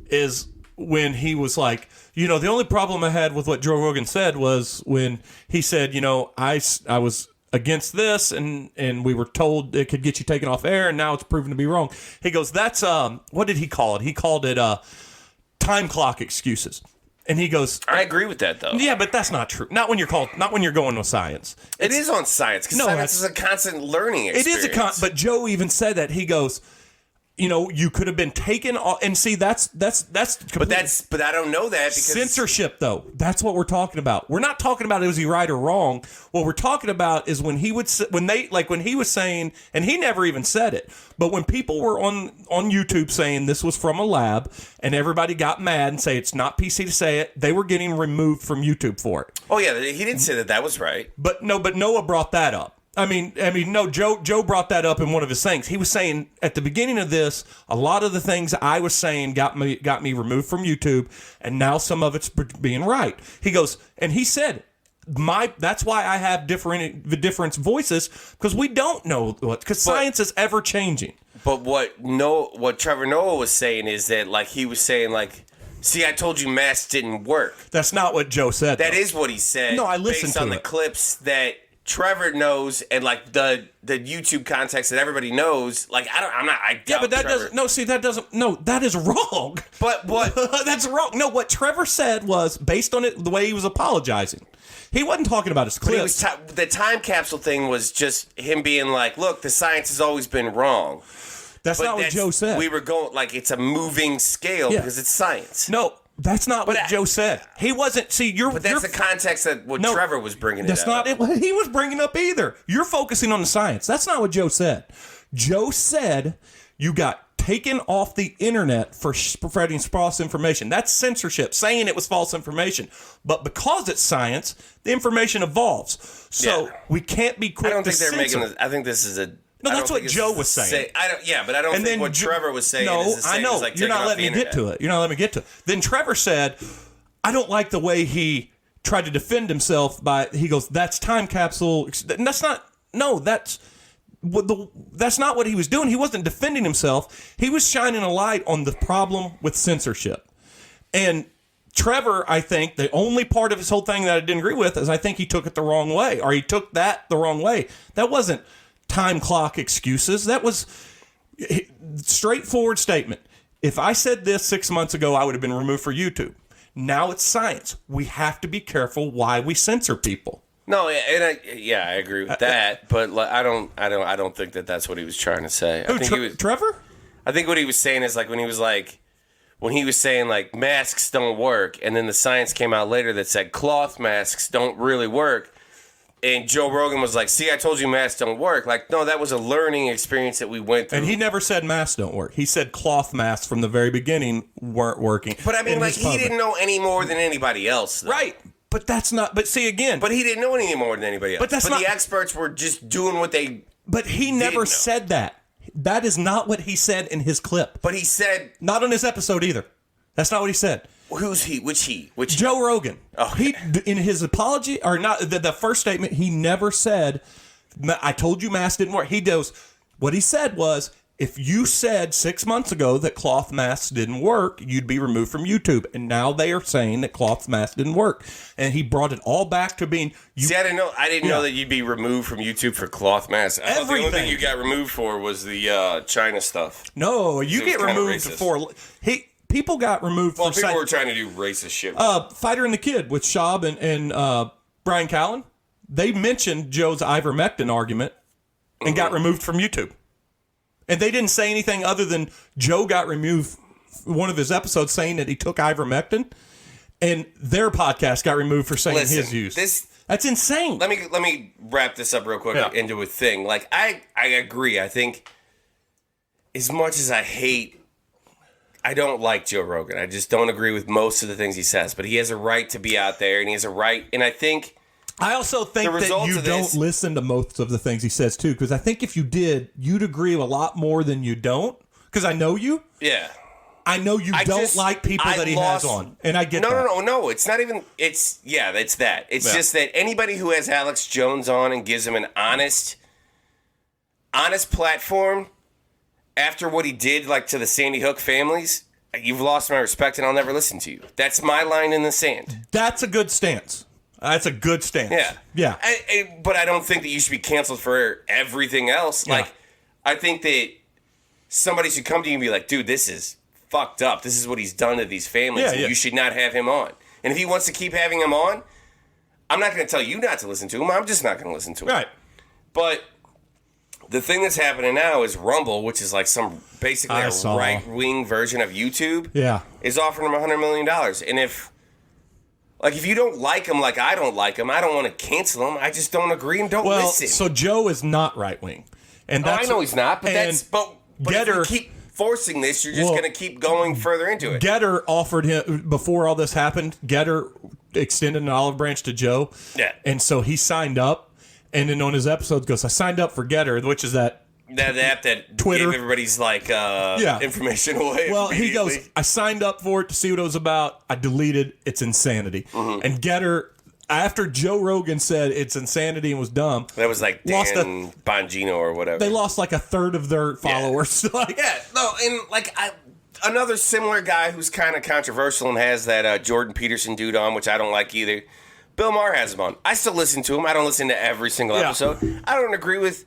is when he was like, the only problem I had with what Joe Rogan said was when he said, I was against this and we were told it could get you taken off air and now it's proven to be wrong. He goes, that's, what did he call it? He called it time clock excuses. And he goes, I agree with that, though. Yeah, but that's not true. Not when you're going with science. It is on science, because science is a constant learning experience. It is but Joe even said that. He goes, you could have been taken off, and see, that's. But I don't know that because censorship, though. That's what we're talking about. We're not talking about was he right or wrong. What we're talking about is when he was saying, and he never even said it, but when people were on YouTube saying this was from a lab, and everybody got mad and say it's not PC to say it, they were getting removed from YouTube for it. Oh yeah, he didn't say that was right. But Noah brought that up. No, Joe brought that up in one of his things. He was saying at the beginning of this, a lot of the things I was saying got me removed from YouTube, and now some of it's being right. He goes, and he said, that's why I have different voices, because we don't know because science is ever changing. But what Trevor Noah was saying is that, like, he was saying, like, see, I told you masks didn't work. That's not what Joe said. That is what he said. No, I listened based on the clips that Trevor knows, and like the YouTube context that everybody knows. Like, I doubt but that Trevor. doesn't. No, see, that doesn't. No, that is wrong. But what? That's wrong. No, what Trevor said was based on the way he was apologizing. He wasn't talking about his clips. The time capsule thing was just him being like, "Look, the science has always been wrong." That's not what Joe said. We were going like it's a moving scale because it's science. No. That's not what Joe said. He wasn't. See, But that's the context that Trevor was bringing. That's not what he was bringing up either. You're focusing on the science. That's not what Joe said. Joe said you got taken off the internet for spreading false information. That's censorship, saying it was false information. But because it's science, the information evolves. So we can't be quick to censor. I think this is a. No, that's what Joe was saying. But I don't think what Trevor was saying is the same as like you're not letting me get to it. You're not letting me get to it. Then Trevor said, I don't like the way he tried to defend himself he goes, that's time capsule. And that's not what he was doing. He wasn't defending himself. He was shining a light on the problem with censorship. And Trevor, I think, the only part of his whole thing that I didn't agree with is I think he took it the wrong way, or he took that the wrong way. That wasn't time clock excuses. That was straightforward statement. If I said this 6 months ago, I would have been removed from YouTube. Now it's science. We have to be careful why we censor people. No, and I agree with that, but I don't think that's what he was trying to say. I think Trevor? I think what he was saying is like when he was saying like masks don't work, and then the science came out later that said cloth masks don't really work. And Joe Rogan was like, see, I told you masks don't work. Like, no, that was a learning experience that we went through. And he never said masks don't work. He said cloth masks from the very beginning weren't working. But I mean, like, he didn't know any more than anybody else, though. Right. But that's not, but see again. But he didn't know any more than anybody else. But the experts were just doing what they But he never said that. That is not what he said in his clip. But he said. Not on his episode either. That's not what he said. Who's he? Which Joe Rogan. Oh. He in his apology or not the first statement he never said I told you masks didn't work. He goes what he said was if you said 6 months ago that cloth masks didn't work, you'd be removed from YouTube. And now they are saying that cloth masks didn't work. And he brought it all back to being See, I didn't know that you'd be removed from YouTube for cloth masks. I thought the only thing you got removed for was the China stuff. No, you get removed for people got removed for people were trying to do racist shit. Fighter and the Kid with Schaub and Brian Callen. They mentioned Joe's ivermectin argument and got removed from YouTube. And they didn't say anything other than Joe got removed one of his episodes saying that he took ivermectin, and their podcast got removed for saying his use. That's insane. Let me wrap this up real quick into a thing. Like I agree. I think as much as I don't like Joe Rogan. I just don't agree with most of the things he says. But he has a right to be out there, and he has a right. And I also think that you don't listen to most of the things he says, too. Because I think if you did, you'd agree a lot more than you don't. Because I know you. Yeah. I know you don't like people that he has on. And I get that. No. It's not even... It's that. It's just that anybody who has Alex Jones on and gives him an honest platform... After what he did, like, to the Sandy Hook families, you've lost my respect and I'll never listen to you. That's my line in the sand. That's a good stance. That's a good stance. Yeah. Yeah. But I don't think that you should be canceled for everything else. Yeah. Like, I think that somebody should come to you and be like, dude, this is fucked up. This is what he's done to these families. And you should not have him on. And if he wants to keep having him on, I'm not going to tell you not to listen to him. I'm just not going to listen to him. Right. But the thing that's happening now is Rumble, which is like basically a right-wing version of YouTube, is offering him $100 million. And if you don't like him like I don't like him, I don't want to cancel him. I just don't agree and don't listen. So Joe is not right-wing. And I know he's not, but Getter, if we keep forcing this, you're just going to keep going further into it. Getter offered him, before all this happened, Getter extended an olive branch to Joe. Yeah. And so he signed up, and then on his episodes goes, I signed up for Getter, which is that app that Twitter. gave everybody's information away. Well, he goes, I signed up for it to see what it was about. I deleted. It's insanity. Mm-hmm. And Getter, after Joe Rogan said it's insanity and was dumb, that was like Dan Bongino or whatever. They lost like a third of their followers. Another similar guy who's kind of controversial and has that Jordan Peterson dude on, which I don't like either. Bill Maher has him on. I still listen to him. I don't listen to every single episode. I don't agree with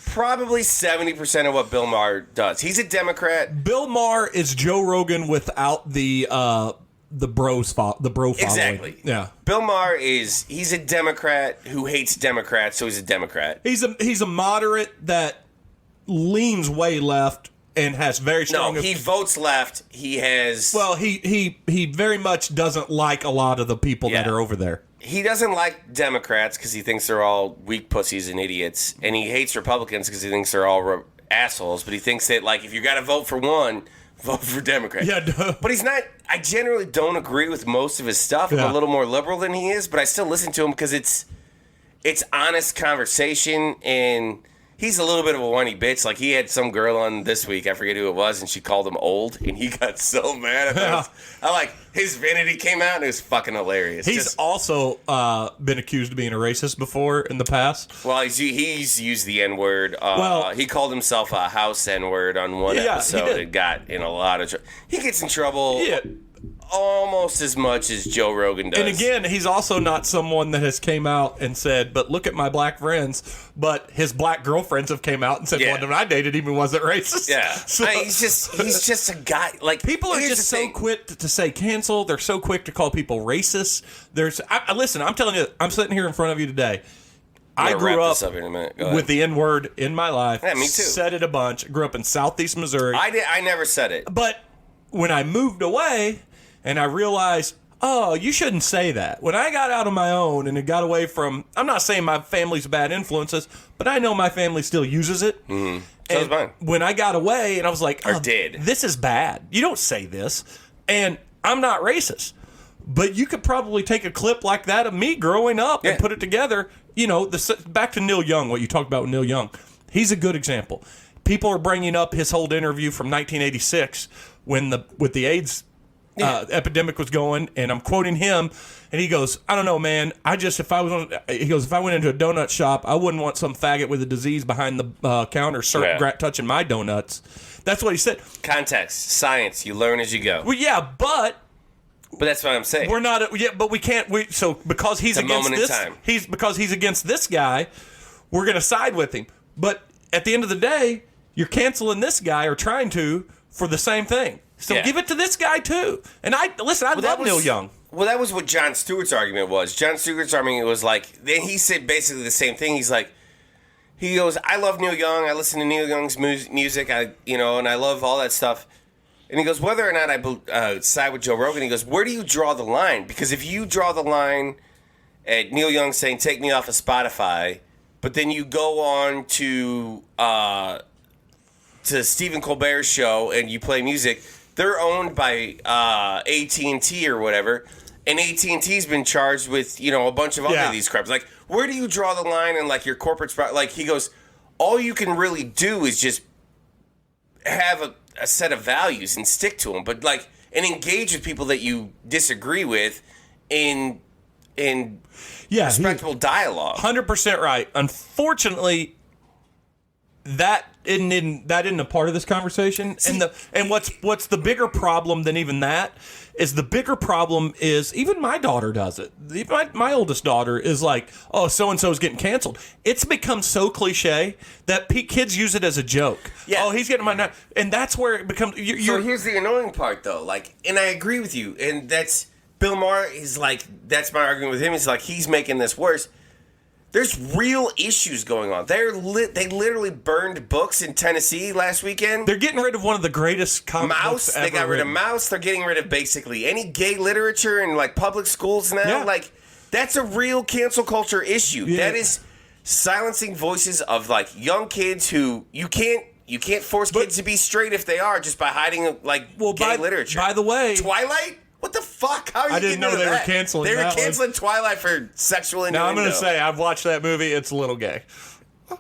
probably 70% of what Bill Maher does. He's a Democrat. Bill Maher is Joe Rogan without the bro following. Exactly. Yeah. Bill Maher he's a Democrat who hates Democrats, so he's a Democrat. He's a moderate that leans way left and has very strong. No, he votes left. He has. Well, he very much doesn't like a lot of the people that are over there. He doesn't like Democrats because he thinks they're all weak pussies and idiots, and he hates Republicans because he thinks they're all assholes. But he thinks that if you got to vote for one, vote for Democrat. Yeah, but he's not. I generally don't agree with most of his stuff. I'm a little more liberal than he is, but I still listen to him because it's honest conversation, and he's a little bit of a whiny bitch. Like, he had some girl on this week, I forget who it was, and she called him old, and he got so mad. His vanity came out, and it was fucking hilarious. He's also been accused of being a racist before in the past. Well, he's used the N-word. He called himself a house N-word on one episode and got in a lot of trouble. He gets in trouble almost as much as Joe Rogan does. And again, he's also not someone that has came out and said, but look at my black friends. But his black girlfriends have came out and said, one of them I dated even wasn't racist. Yeah. So, he's just a guy. Like, people are just so quick to say cancel. They're so quick to call people racist. Listen, I'm telling you, I'm sitting here in front of you today. I grew up with the N-word in my life. Yeah, me too. Said it a bunch. Grew up in Southeast Missouri. I never said it. But when I moved away and I realized, oh, you shouldn't say that. When I got out on my own and it got away from, I'm not saying my family's bad influences, but I know my family still uses it. Mm-hmm. So is mine. When I got away and I was like, did. This is bad. You don't say this. And I'm not racist. But you could probably take a clip like that of me growing up and put it together. You know, back to Neil Young, what you talked about with Neil Young. He's a good example. People are bringing up his whole interview from 1986 with the AIDS epidemic was going, and I'm quoting him, and he goes, I don't know, man. If I went into a donut shop, I wouldn't want some faggot with a disease behind the counter touching my donuts. That's what he said. Context, science, you learn as you go. Well, yeah, but that's what I'm saying. We're not. But we can't. Because he's against this. Because he's against this guy, we're going to side with him. But at the end of the day, you're canceling this guy or trying to for the same thing. So give it to this guy too. And I love Neil Young. Well, that was what Jon Stewart's argument was. Jon Stewart's argument was then he said basically the same thing. He goes, I love Neil Young. I listen to Neil Young's music. And I love all that stuff. And he goes, whether or not I side with Joe Rogan, he goes, where do you draw the line? Because if you draw the line at Neil Young saying, take me off of Spotify, but then you go on to Stephen Colbert's show and you play music, they're owned by AT&T or whatever, and AT&T's been charged with, a bunch of other of these crimes. Like, where do you draw the line in, your corporate... he goes, all you can really do is just have a set of values and stick to them, but, and engage with people that you disagree with in respectable dialogue. 100% right. Unfortunately, that isn't a part of this conversation. And what's the bigger problem than even that is the bigger problem is even my daughter does it. My oldest daughter is like, oh, so and so is getting canceled. It's become so cliche that kids use it as a joke. Yeah. Oh, he's getting my, and that's where it becomes. So here's the annoying part, though. Like, and I agree with you, and that's Bill Maher is like, that's my argument with him. He's like, he's making this worse. There's real issues going on. They literally burned books in Tennessee last weekend. They're getting rid of one of the greatest comic books ever. They got rid of Mouse. They're getting rid of basically any gay literature in like public schools now. Yeah. Like, that's a real cancel culture issue. Yeah. That is silencing voices of like young kids who you can't force kids to be straight if they are just by hiding like gay literature. By the way, Twilight. What the fuck? How are you I didn't know they were canceling They were that canceling Twilight for sexual innuendo. Now I'm going to say I've watched that movie. It's a little gay.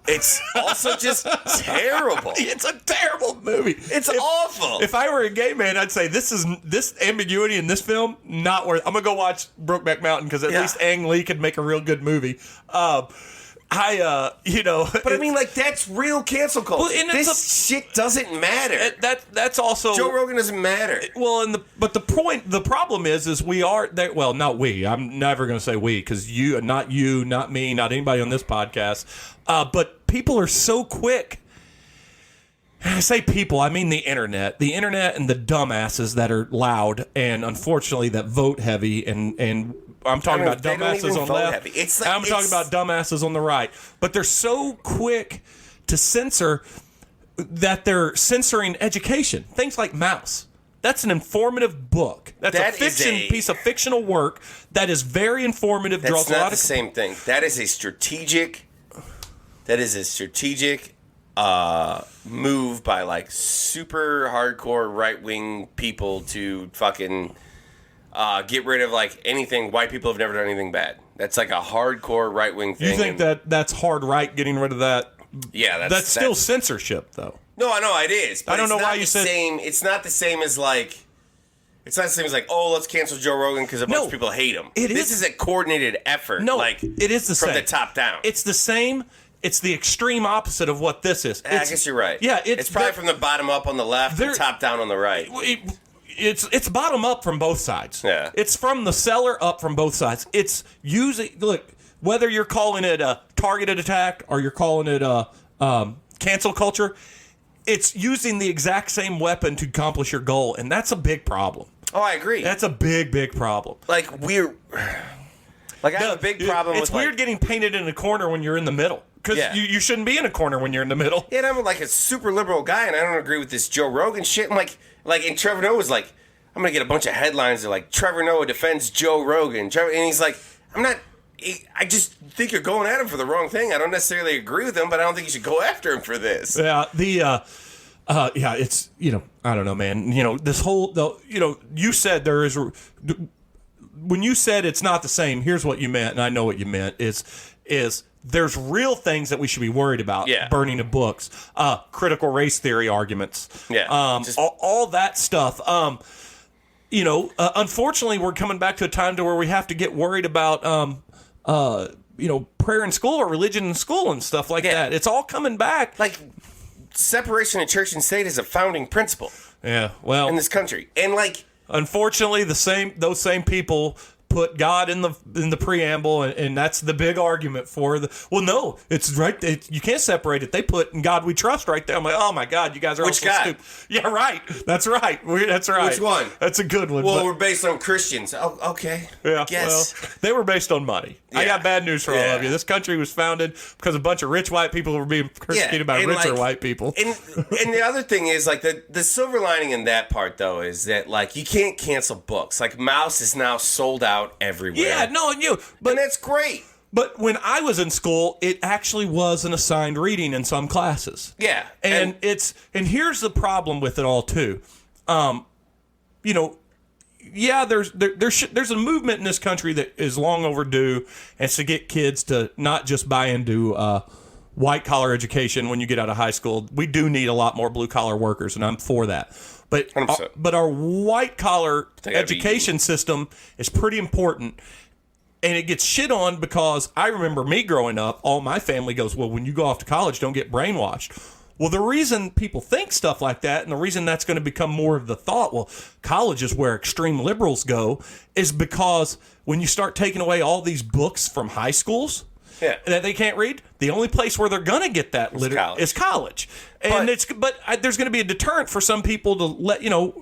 It's also just terrible. It's a terrible movie. It's awful. If I were a gay man, I'd say this ambiguity in this film not worth. I'm going to go watch Brokeback Mountain because at least Ang Lee could make a real good movie. But I mean, like, that's real cancel culture. Well, and this shit doesn't matter. That's also Joe Rogan doesn't matter. Well, the problem is we are there. Well, not we. I'm never going to say we because you, not me, not anybody on this podcast. But people are so quick. And I say people, I mean the internet and the dumbasses that are loud and unfortunately that vote heavy and I'm talking about dumbasses on the left. I'm talking about dumbasses on the right. But they're so quick to censor that they're censoring education. Things like Mouse. That's an informative book. That's a piece of fictional work that is very informative. That's not the same thing. That is a strategic move by like super hardcore right-wing people to fucking get rid of like anything. White people have never done anything bad. That's like a hardcore right-wing thing. You think that's hard right getting rid of that? Yeah, that's still censorship though. No, I know it is. But I don't know why you said it's not the same as like. It's not the same as like, oh, let's cancel Joe Rogan because a bunch of people hate him. This is a coordinated effort. No, like it is the same from the top down. It's the same. It's the extreme opposite of what this is. I guess you're right. Yeah, it's probably from the bottom up on the left and top down on the right. It's bottom up from both sides. Yeah. It's from the seller up from both sides. It's using, look, whether you're calling it a targeted attack or you're calling it a cancel culture, it's using the exact same weapon to accomplish your goal, and that's a big problem. Oh, I agree. That's a big, big problem. I have a big problem with it's weird getting painted in a corner when you're in the middle. Because you shouldn't be in a corner when you're in the middle. Yeah, and I'm like a super liberal guy, and I don't agree with this Joe Rogan shit. I'm like, and Trevor Noah was like, I'm going to get a bunch of headlines that are like, Trevor Noah defends Joe Rogan. And he's like, I just think you're going at him for the wrong thing. I don't necessarily agree with him, but I don't think you should go after him for this. Yeah, it's, I don't know, man. This whole, you said there is, when you said it's not the same, here's what you meant, and I know what you meant, is there's real things that we should be worried about. Yeah. Burning of books, critical race theory arguments. Yeah. All that stuff. Unfortunately, we're coming back to a time to where we have to get worried about, prayer in school or religion in school and stuff like that. It's all coming back. Like, separation of church and state is a founding principle. Yeah, well, in this country. And like, unfortunately, those same people put God in the preamble, and that's the big argument for the. Well, no, it's right. You can't separate it. They put "In God We Trust" right there. I'm like, oh my God, you guys are Which all so stupid. Yeah, right. That's right. That's right. Which one? That's a good one. Well, we're based on Christians. Oh, okay. Yeah. Yes. Well, they were based on money. Yeah. I got bad news for all of you. This country was founded because a bunch of rich white people were being persecuted by richer white people. And the other thing is like the silver lining in that part though is that like you can't cancel books. Like Mouse is now sold out everywhere. Yeah, no, but that's great. But when I was in school, it actually was an assigned reading in some classes. Yeah, and here's the problem with it all too. There's a movement in this country that is long overdue, and it's to get kids to not just buy into white collar education when you get out of high school. We do need a lot more blue collar workers, and I'm for that. But our white collar education system is pretty important. And it gets shit on because I remember me growing up, all my family goes, well, when you go off to college, don't get brainwashed. Well, the reason people think stuff like that, and the reason that's going to become more of the thought, well, college is where extreme liberals go, is because when you start taking away all these books from high schools that they can't read, the only place where they're going to get that is college. And but there's going to be a deterrent for some people to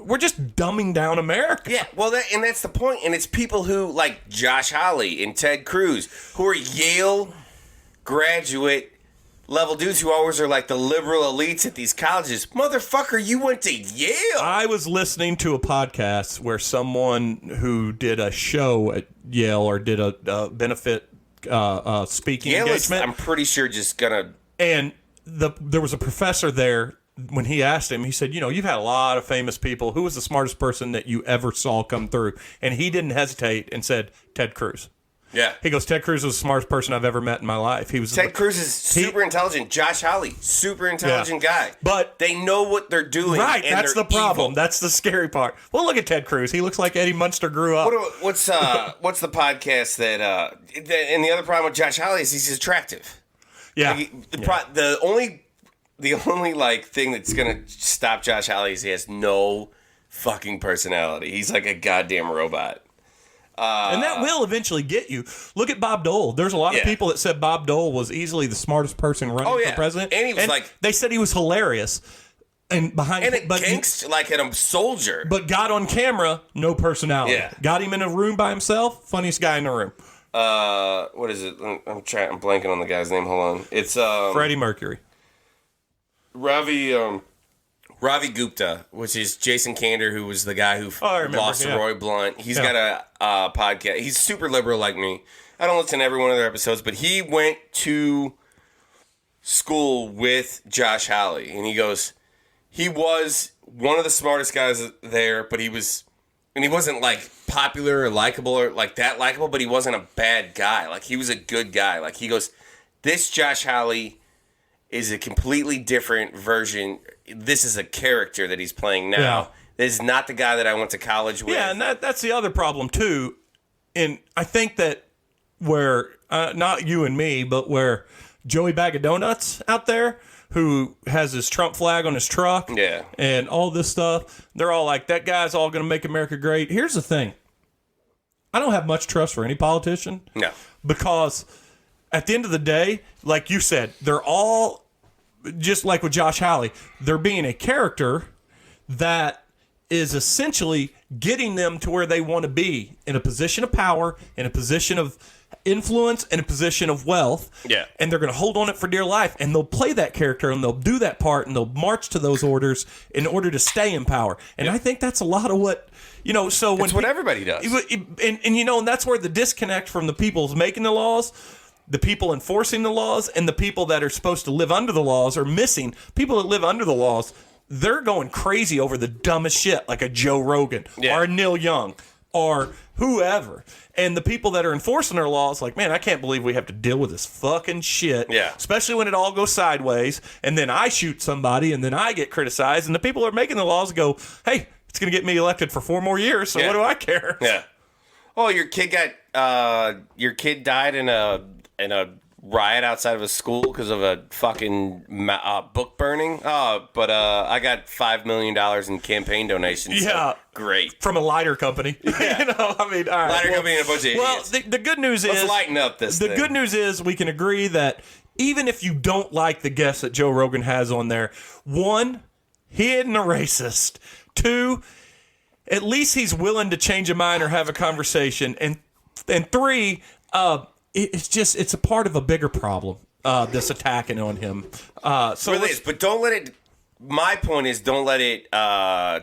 we're just dumbing down America. Yeah, well, that's the point. And it's people who, like Josh Hawley and Ted Cruz, who are Yale graduate level dudes who always are like the liberal elites at these colleges. Motherfucker, you went to Yale. I was listening to a podcast where someone who did a show at Yale or did a benefit speaking Yale engagement. I'm pretty sure just gonna. And there was a professor there. When he asked him, he said, you've had a lot of famous people. Who was the smartest person that you ever saw come through? And he didn't hesitate and said, Ted Cruz. Yeah. He goes, Ted Cruz was the smartest person I've ever met in my life. Ted Cruz is super intelligent. Josh Hawley, super intelligent guy. But they know what they're doing. Right, and that's the problem. Evil. That's the scary part. Well, look at Ted Cruz. He looks like Eddie Munster grew up. What's the podcast that and the other problem with Josh Hawley is he's attractive. Yeah. The only like thing that's gonna stop Josh Hawley is he has no fucking personality. He's like a goddamn robot. And that will eventually get you. Look at Bob Dole. There's a lot of people that said Bob Dole was easily the smartest person running for president. And he was they said he was hilarious. And gangster, like a soldier. But got on camera, no personality. Yeah. Got him in a room by himself, funniest guy in the room. What is it? I'm blanking on the guy's name. Hold on. It's Freddie Mercury. Ravi Gupta, which is Jason Kander, who was the guy who lost to Roy Blunt. He's got a podcast. He's super liberal like me. I don't listen to every one of their episodes, but he went to school with Josh Hawley, and he goes, he was one of the smartest guys there, but he wasn't like popular or likable or like that likable, but he wasn't a bad guy. Like he was a good guy. Like he goes, this Josh Hawley is a completely different version. This is a character that he's playing now. Yeah. This is not the guy that I went to college with. Yeah, and that's the other problem, too. And I think that where, not you and me, but where Joey Bag of Donuts out there, who has his Trump flag on his truck and all this stuff, they're all like, that guy's all going to make America great. Here's the thing. I don't have much trust for any politician. No. Because at the end of the day, like you said, they're all... just like with Josh Hawley, they're being a character that is essentially getting them to where they want to be in a position of power, in a position of influence, in a position of wealth. Yeah. And they're going to hold on it for dear life. And they'll play that character and they'll do that part and they'll march to those orders in order to stay in power. And I think that's a lot of what, so when... It's what everybody does. And that's where the disconnect from the people making the laws... the people enforcing the laws and the people that are supposed to live under the laws are missing. People that live under the laws, they're going crazy over the dumbest shit, like a Joe Rogan or a Neil Young or whoever. And the people that are enforcing their laws, like, man, I can't believe we have to deal with this fucking shit. Yeah. Especially when it all goes sideways and then I shoot somebody and then I get criticized and the people that are making the laws go, hey, it's going to get me elected for 4 more years, so what do I care? Yeah. Oh, your kid died in a riot outside of a school because of a fucking book burning. But I got $5 million in campaign donations. Yeah, so great from a lighter company. Yeah. I mean, all right. Lighter company and a bunch of idiots. Well, the good news is let's lighten up this. The good news is we can agree that even if you don't like the guests that Joe Rogan has on there, 1, he isn't a racist. 2, at least he's willing to change a mind or have a conversation, and 3. It's a part of a bigger problem, this attacking on him. So it really is, but don't let it... My point is, don't let it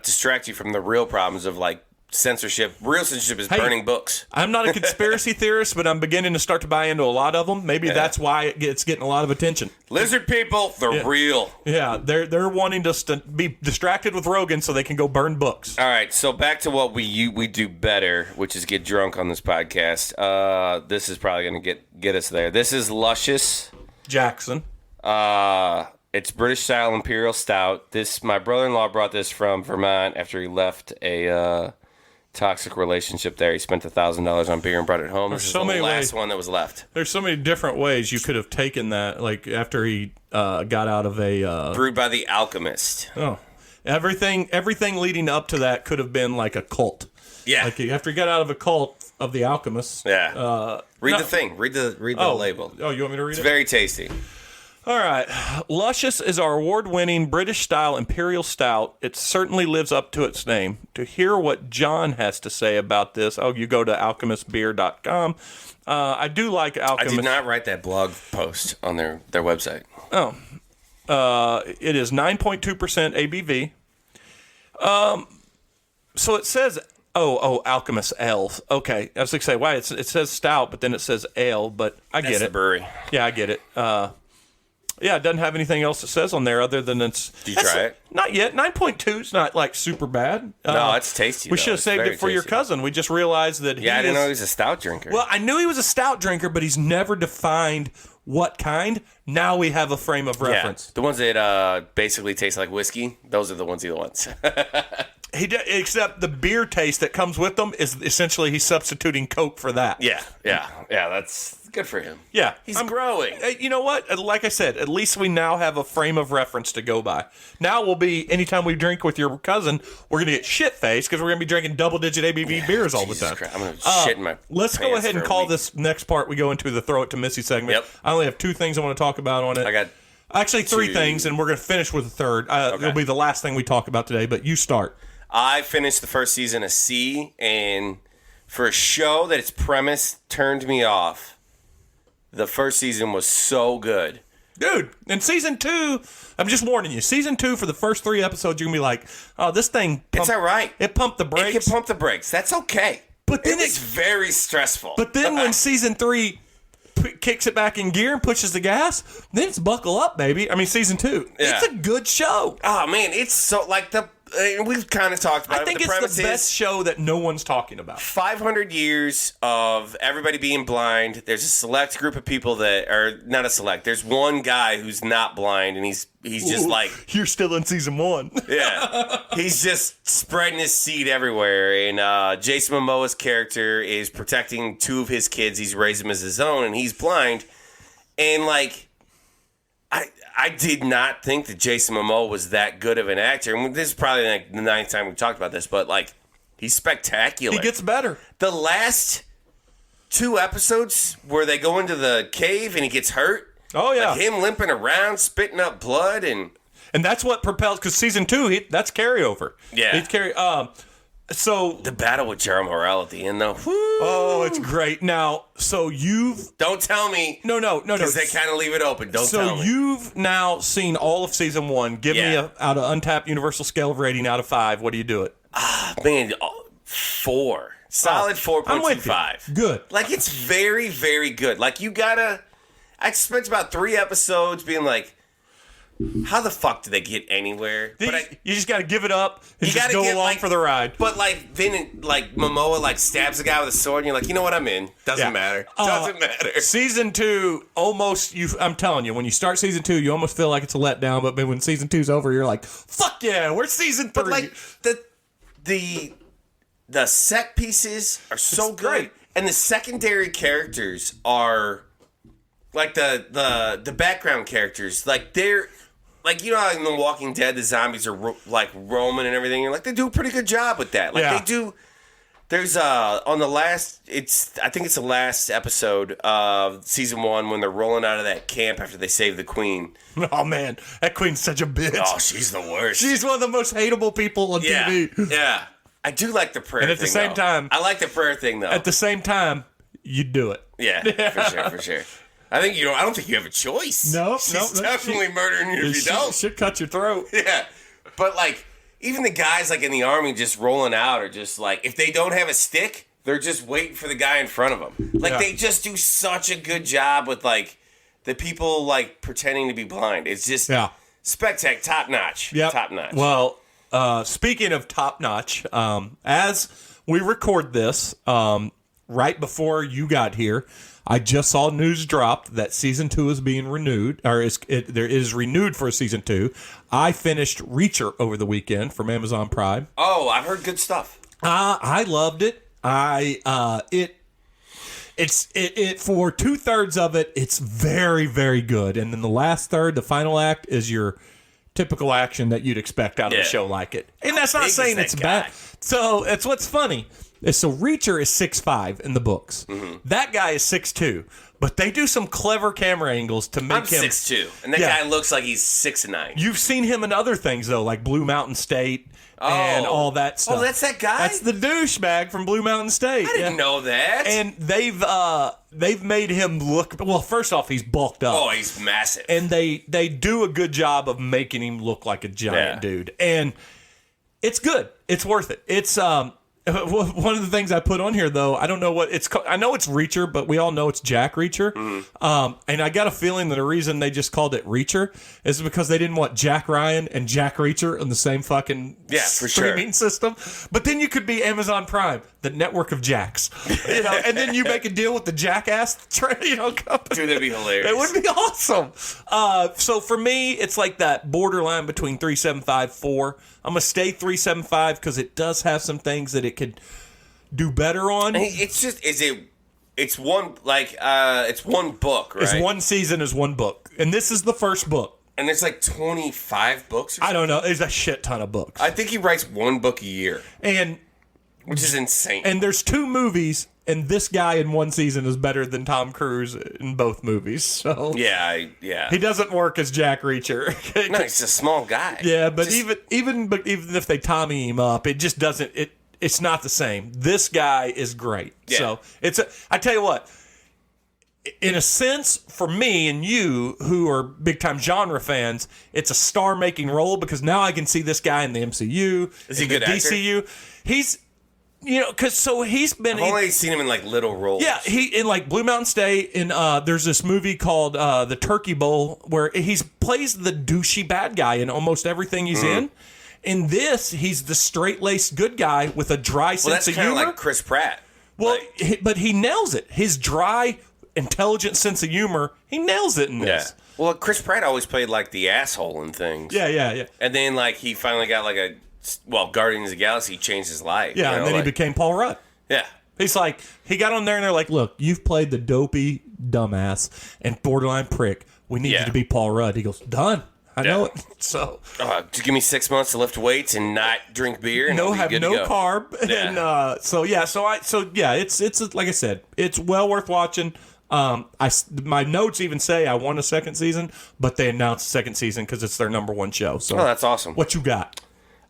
distract you from the real problems of, like, censorship. Real censorship is burning books. I'm not a conspiracy theorist, but I'm beginning to start to buy into a lot of them. Maybe that's why it's getting a lot of attention. Lizard people, they're real. Yeah, they're wanting us to be distracted with Rogan so they can go burn books. All right, so back to what we do better, which is get drunk on this podcast. This is probably going to get us there. This is Luscious Jackson. It's British style Imperial Stout. My brother-in-law brought this from Vermont after he left a toxic relationship there. He spent $1,000 on beer and brought it home. This is so the many last ways. one that was left. There's so many different ways you could have taken that. Like after he got out of a Brewed by the Alchemist. everything leading up to that could have been like a cult. Yeah. Like after he got out of a cult of the Alchemist. Yeah. Read the thing. Read the label. Oh, you want me to read It's it? very tasty. All right. Luscious is our award-winning British-style Imperial Stout. It certainly lives up to its name. To hear what John has to say about this, you go to alchemistbeer.com. I do like Alchemist. I did not write that blog post on their website. It is 9.2% ABV. So it says, Alchemist Ale. Okay. I was going to say, why? It says stout, but then it says ale, but I get That's it. the brewery. Yeah, I get it. Yeah, it doesn't have anything else it says on there other than it's... Did you try it? Not yet. 9.2 is not, like, super bad. No, it's tasty, We though. should have It's saved very it for your tasty. cousin. We just realized that Yeah, I didn't know he was a stout drinker. Well, I knew he was a stout drinker, but he's never defined what kind. Now we have a frame of reference. The ones that basically taste like whiskey, those are the ones he wants. Except the beer taste that comes with them is essentially he's substituting Coke for that. Yeah, that's good for him. Yeah. He's growing. You know what? Like I said, at least we now have a frame of reference to go by. Now we'll be, anytime we drink with your cousin, we're going to get shit-faced because we're going to be drinking double-digit ABV beers all the Jesus time. Christ, I'm going to shit in my Let's go pants ahead and for a call week. this next part we go into the Throw It to Missy segment. Yep. I only have two things I want to talk about on it. I got Actually, three two. things, and we're going to finish with a third. It'll be the last thing we talk about today, but you start. I finished the first season of C, and for a show that its premise turned me off, the first season was so good. Dude, in season 2, I'm just warning you, season 2, for the first 3 episodes, you're going to be like, oh, this thing... It's all right. It pumped the It brakes. can pump the brakes. That's okay. But then it's very stressful. But then when season 3 kicks it back in gear and pushes the gas, then it's buckle up, baby. I mean, season 2. Yeah. It's a good show. Oh, man, it's so, like, we've kind of talked about I it. think The it's premise the best is show that no one's talking about. 500 years of everybody being blind. There's a select group of people that are not a select. There's one guy who's not blind, and he's just like, You're still in season 1. yeah, he's just spreading his seed everywhere. And Jason Momoa's character is protecting 2 of his kids. He's raised them as his own, and he's blind. And like, I did not think that Jason Momoa was that good of an actor. And this is probably like the 9th time we've talked about this, but like, he's spectacular. He gets better. The last 2 episodes where they go into the cave and he gets hurt. Oh, yeah. Like him limping around, spitting up blood, and that's what propels, because season 2, that's carryover. Yeah. He's so... the battle with Jerome Morel at the end, though. Oh, it's great. Now, so you've... Don't tell me. No. Because they kind of leave it open. Don't tell So me. you've now seen all of season 1. Give me Yeah. out of Untapped Universal Scale of rating out of 5. What do you do it? Man, 4. Solid I'm with you. 4.25. Good. Like, it's very, very good. Like, you gotta... I spent about 3 episodes being like, how the fuck did they get anywhere? You just got to give it up and You just gotta go get, along like- for the ride. But, like, then, like, Momoa, like, stabs a guy with a sword, and you're like, you know what? I'm in. Doesn't Yeah. matter. Doesn't matter. Season 2, almost, I'm telling you, when you start season 2, you almost feel like it's a letdown, but when season 2's over, you're like, fuck yeah, we're season 3. But, like, the set pieces are so It's good. great. And the secondary characters are, like, the background characters, like, they're... Like, you know how in The Walking Dead, the zombies are, like, roaming and everything? You're like, they do a pretty good job with that. Like, Yeah. they do... There's, on the last... I think it's the last episode of season 1 when they're rolling out of that camp after they save the queen. Oh, man, that queen's such a bitch. Oh, she's the worst. She's one of the most hateable people on yeah. TV. Yeah. I do like the prayer And at the thing, same though. time- I like the prayer thing, though. At the same time, you do it. Yeah, for sure. I don't think you have a choice. No, She's no, definitely murdering you if you don't. She'll cut your throat. Yeah. But, like, even the guys, like, in the army just rolling out are just, like, if they don't have a stick, they're just waiting for the guy in front of them. Like, Yeah. they just do such a good job with, like, the people, like, pretending to be blind. It's just spectacular. Top notch. Yep. Top notch. Well, speaking of top notch, as we record this, right before you got here, I just saw news dropped that season 2 is being renewed, or there is renewed for season 2. I finished Reacher over the weekend from Amazon Prime. Oh, I've heard good stuff. I loved it. It's for 2/3 of it, it's very, very good. And then the last third, the final act, is your typical action that you'd expect out of a show like it. And that's not saying it's bad. So that's what's funny. So Reacher is 6'5" in the books. Mm-hmm. That guy is 6'2". But they do some clever camera angles to make him 6'2", and that guy looks like he's 6'9". You've seen him in other things though, like Blue Mountain State. And all that stuff. Oh, that's that guy? That's the douchebag from Blue Mountain State. I didn't know that. And they've made him look... Well, first off, he's bulked up. Oh, he's massive. And they do a good job of making him look like a giant dude. And it's good. It's worth it. It's... One of the things I put on here, though, I don't know what it's called. I know it's Reacher, but we all know it's Jack Reacher. Mm-hmm. And I got a feeling that the reason they just called it Reacher is because they didn't want Jack Ryan and Jack Reacher in the same fucking streaming system. But then you could be Amazon Prime, the network of Jacks, and then you make a deal with the Jackass, company. Dude, that'd be hilarious. It would be awesome. So for me, it's like that borderline between 3.75, 4. I'm gonna stay 3.75 because it does have some things that it could do better on. It's just it's one book, right? It's one season is one book, and this is the first book. And there's like 25 books. Or something? I don't know. There's a shit ton of books. I think he writes one book a year, which is insane. And there's 2 movies, and this guy in one season is better than Tom Cruise in both movies. So yeah, he doesn't work as Jack Reacher. No, he's a small guy. Yeah, but even if they Tommy him up, it just doesn't. It's not the same. This guy is great. Yeah. So I tell you what. In a sense, for me and you, who are big-time genre fans, it's a star-making role because now I can see this guy in the MCU, is he a good DCU. Actor? He's, because he's been. I've only seen him in like little roles. Yeah, he in like Blue Mountain State. In there's this movie called The Turkey Bowl where he plays the douchey bad guy in almost everything he's in. In this, he's the straight-laced good guy with a dry sense of humor. Well, that's kind of like Chris Pratt. Well, but he nails it. His dry, intelligent sense of humor, he nails it in this. Yeah. Well, Chris Pratt always played like the asshole in things. Yeah. And then like he finally got like Guardians of the Galaxy changed his life. Yeah, and then he became Paul Rudd. Yeah. He's like, he got on there and they're like, look, you've played the dopey dumbass and borderline prick. We need you to be Paul Rudd. He goes, done. I know it. So just give me 6 months to lift weights and not drink beer. And have no carb. Yeah. And it's like I said, it's well worth watching. My notes even say I want a second season, but they announced a second season because it's their number one show. So that's awesome. What you got?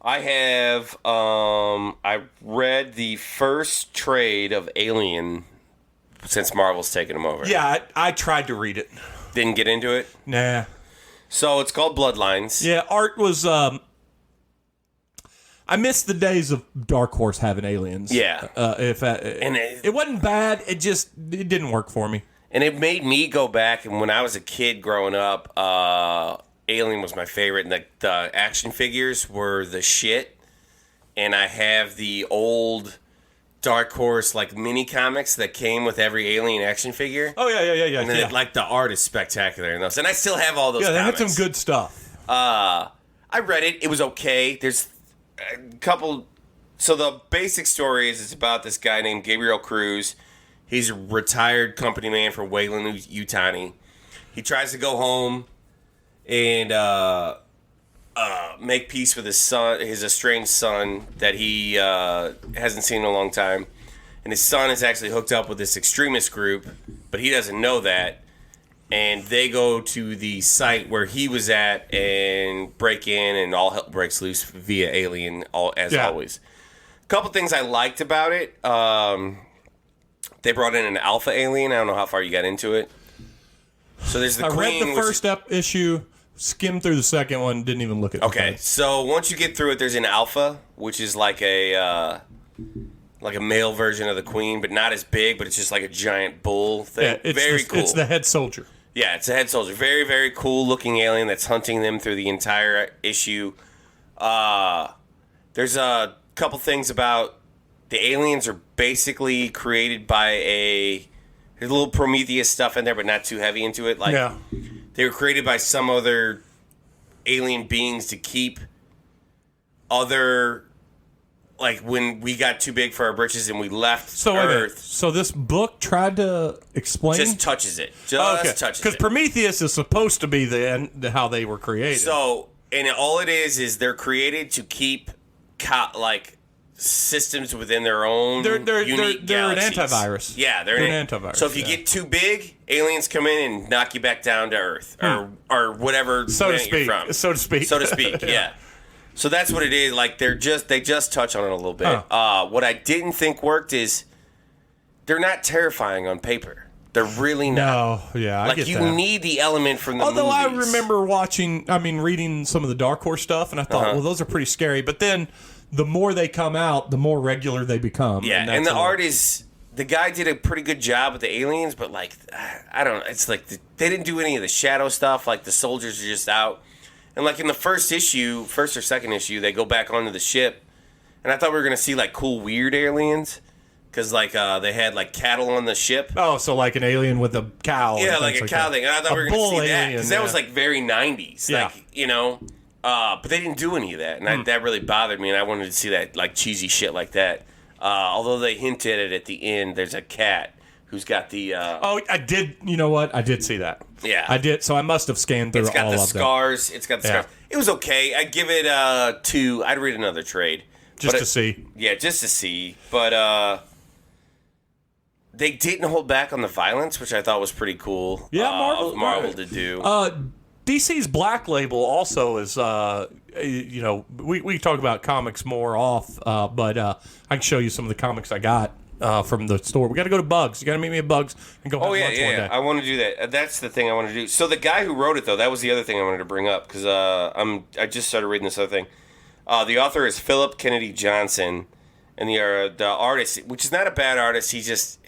I have I read the first trade of Alien since Marvel's taken them over. Yeah, I tried to read it. Didn't get into it? Nah. So it's called Bloodlines. Yeah, art was I missed the days of Dark Horse having aliens. Yeah. It wasn't bad, it didn't work for me. And it made me go back, and when I was a kid growing up, Alien was my favorite, and the action figures were the shit. And I have the old Dark Horse like mini comics that came with every Alien action figure. Oh yeah. And then the art is spectacular in those, and I still have all those. Yeah, they comics. had some good stuff. I read it; it was okay. There's a couple. So the basic story is it's about this guy named Gabriel Cruz. He's a retired company man from Wayland-Utani. He tries to go home and make peace with his son, his estranged son that he hasn't seen in a long time. And his son is actually hooked up with this extremist group, but he doesn't know that. And they go to the site where he was at and break in, and all hell breaks loose via Alien, as always. A couple things I liked about it. They brought in an alpha alien. I don't know how far you got into it. So there's the Queen. I read the first issue, skimmed through the second one, didn't even look at it. Okay, so once you get through it, there's an alpha, which is like a male version of the Queen, but not as big, but it's just like a giant bull thing. Yeah, very cool. It's the head soldier. Yeah, it's a head soldier. Very, very cool looking alien that's hunting them through the entire issue. There's a couple things about the aliens are basically created by there's a little Prometheus stuff in there, but not too heavy into it. They were created by some other alien beings to keep other like when we got too big for our britches and we left So Earth. So this book tried to explain. Just touches it. Touches it. Because Prometheus is supposed to be the end, how they were created. So, and all it is they're created to keep systems within their own unique they're an galaxies. antivirus. Yeah, they're an antivirus. So if you get too big, aliens come in and knock you back down to Earth or whatever planet you're from. So to speak. Yeah. So that's what it is. Like they just touch on it a little bit. What I didn't think worked is they're not terrifying on paper. They're really not. No, yeah, I get you that. need the element from the Although movies. I remember reading some of the Dark Horse stuff, and I thought, well, those are pretty scary. But then the more they come out, the more regular they become. Yeah, and the art is... The guy did a pretty good job with the aliens, but, like, I don't know. It's like they didn't do any of the shadow stuff. Like, the soldiers are just out. And, like, in the first or second issue, they go back onto the ship. And I thought we were going to see, like, cool, weird aliens. Because, like, they had, like, cattle on the ship. Oh, so like an alien with a cow. Yeah, like a cow thing. And I thought we were going to see that. Because that was, like, very 90s. Yeah. Like, you know. But they didn't do any of that. And that really bothered me. And I wanted to see that, like, cheesy shit like that. Although they hinted at it at the end, there's a cat who's got the... Oh, I did. You know what? I did see that. Yeah. I did. So I must have scanned through all of them. It's got the scars. It was okay. I'd give it 2. I'd read another trade. Just to see. Yeah, just to see. But they didn't hold back on the violence, which I thought was pretty cool. Yeah, Marvel to do. DC's Black Label also is, we talk about comics more off, but I can show you some of the comics I got from the store. We got to go to Bugs. You got to meet me at Bugs and go have lunch one day. I want to do that. That's the thing I want to do. So the guy who wrote it, though, that was the other thing I wanted to bring up because I just started reading this other thing. The author is Philip Kennedy Johnson, and the artist, which is not a bad artist, his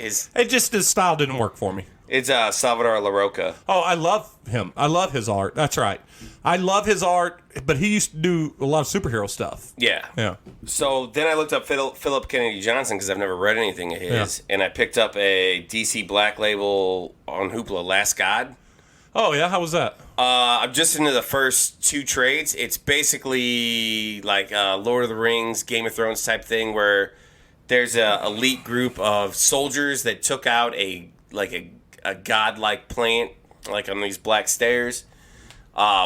style didn't work for me. It's Salvador LaRocca. Oh, I love him. I love his art. That's right. I love his art, but he used to do a lot of superhero stuff. Yeah. Yeah. So then I looked up Philip Kennedy Johnson because I've never read anything of his, and I picked up a DC Black Label on Hoopla, Last God. Oh, yeah? How was that? I'm just into the first 2 trades. It's basically like Lord of the Rings, Game of Thrones type thing where there's a elite group of soldiers that took out a godlike plant, like on these black stairs,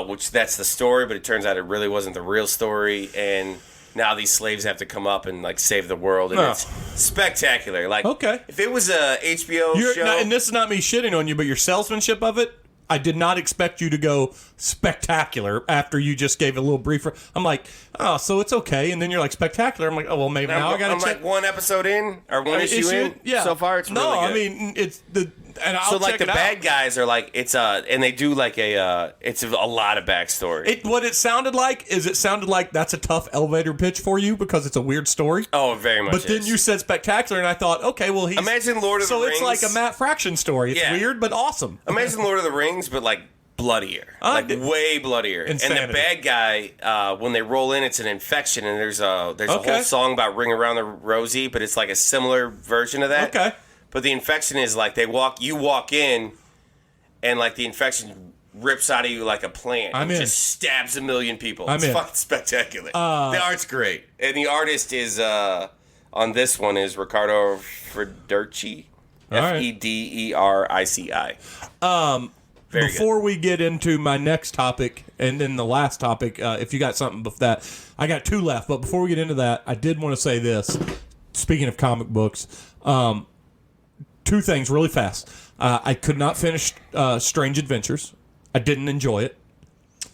which that's the story, but it turns out it really wasn't the real story, and now these slaves have to come up and like save the world, and it's spectacular. Like, okay, if it was a HBO show, and this is not me shitting on you, but your salesmanship of it, I did not expect you to go spectacular after you just gave a little brief. I'm like, oh, so it's okay, and then you're like spectacular. I'm like, oh well, maybe now I got to check. Like one episode in or one issue in. Yeah. So far, it's really good. I mean, it's the. And I'll so like check the bad guys are like and they do like it's a lot of backstory. What it sounded like that's a tough elevator pitch for you because it's a weird story. Oh, very much. But then you said spectacular, and I thought, okay, well imagine Lord of the Rings. So it's like a Matt Fraction story. It's weird but awesome. Imagine Lord of the Rings, but like bloodier, like way bloodier. Insanity. And the bad guy, when they roll in, it's an infection, and there's a whole song about "Ring Around the Rosie," but it's like a similar version of that. Okay. But the infection is like you walk in, and like the infection rips out of you like a plant. Just stabs a million people. It's fucking spectacular. The art's great. And the artist is, on this one, is Riccardo Federici. Federici. Before we get into my next topic, and then the last topic, if you got something before that, I got 2 left. But before we get into that, I did want to say this. Speaking of comic books, 2 things really fast. I could not finish Strange Adventures. I didn't enjoy it.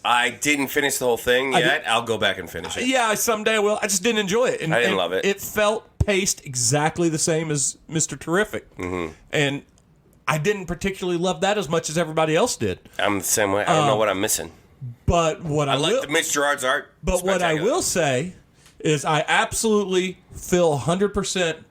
I didn't finish the whole thing yet. I'll go back and finish it. Yeah, someday I will. I just didn't enjoy it. I didn't love it. It felt paced exactly the same as Mr. Terrific. Mm-hmm. And I didn't particularly love that as much as everybody else did. I'm the same way. I don't know what I'm missing. But what I like the Mitch Gerard's art. But what I will say is I absolutely feel 100%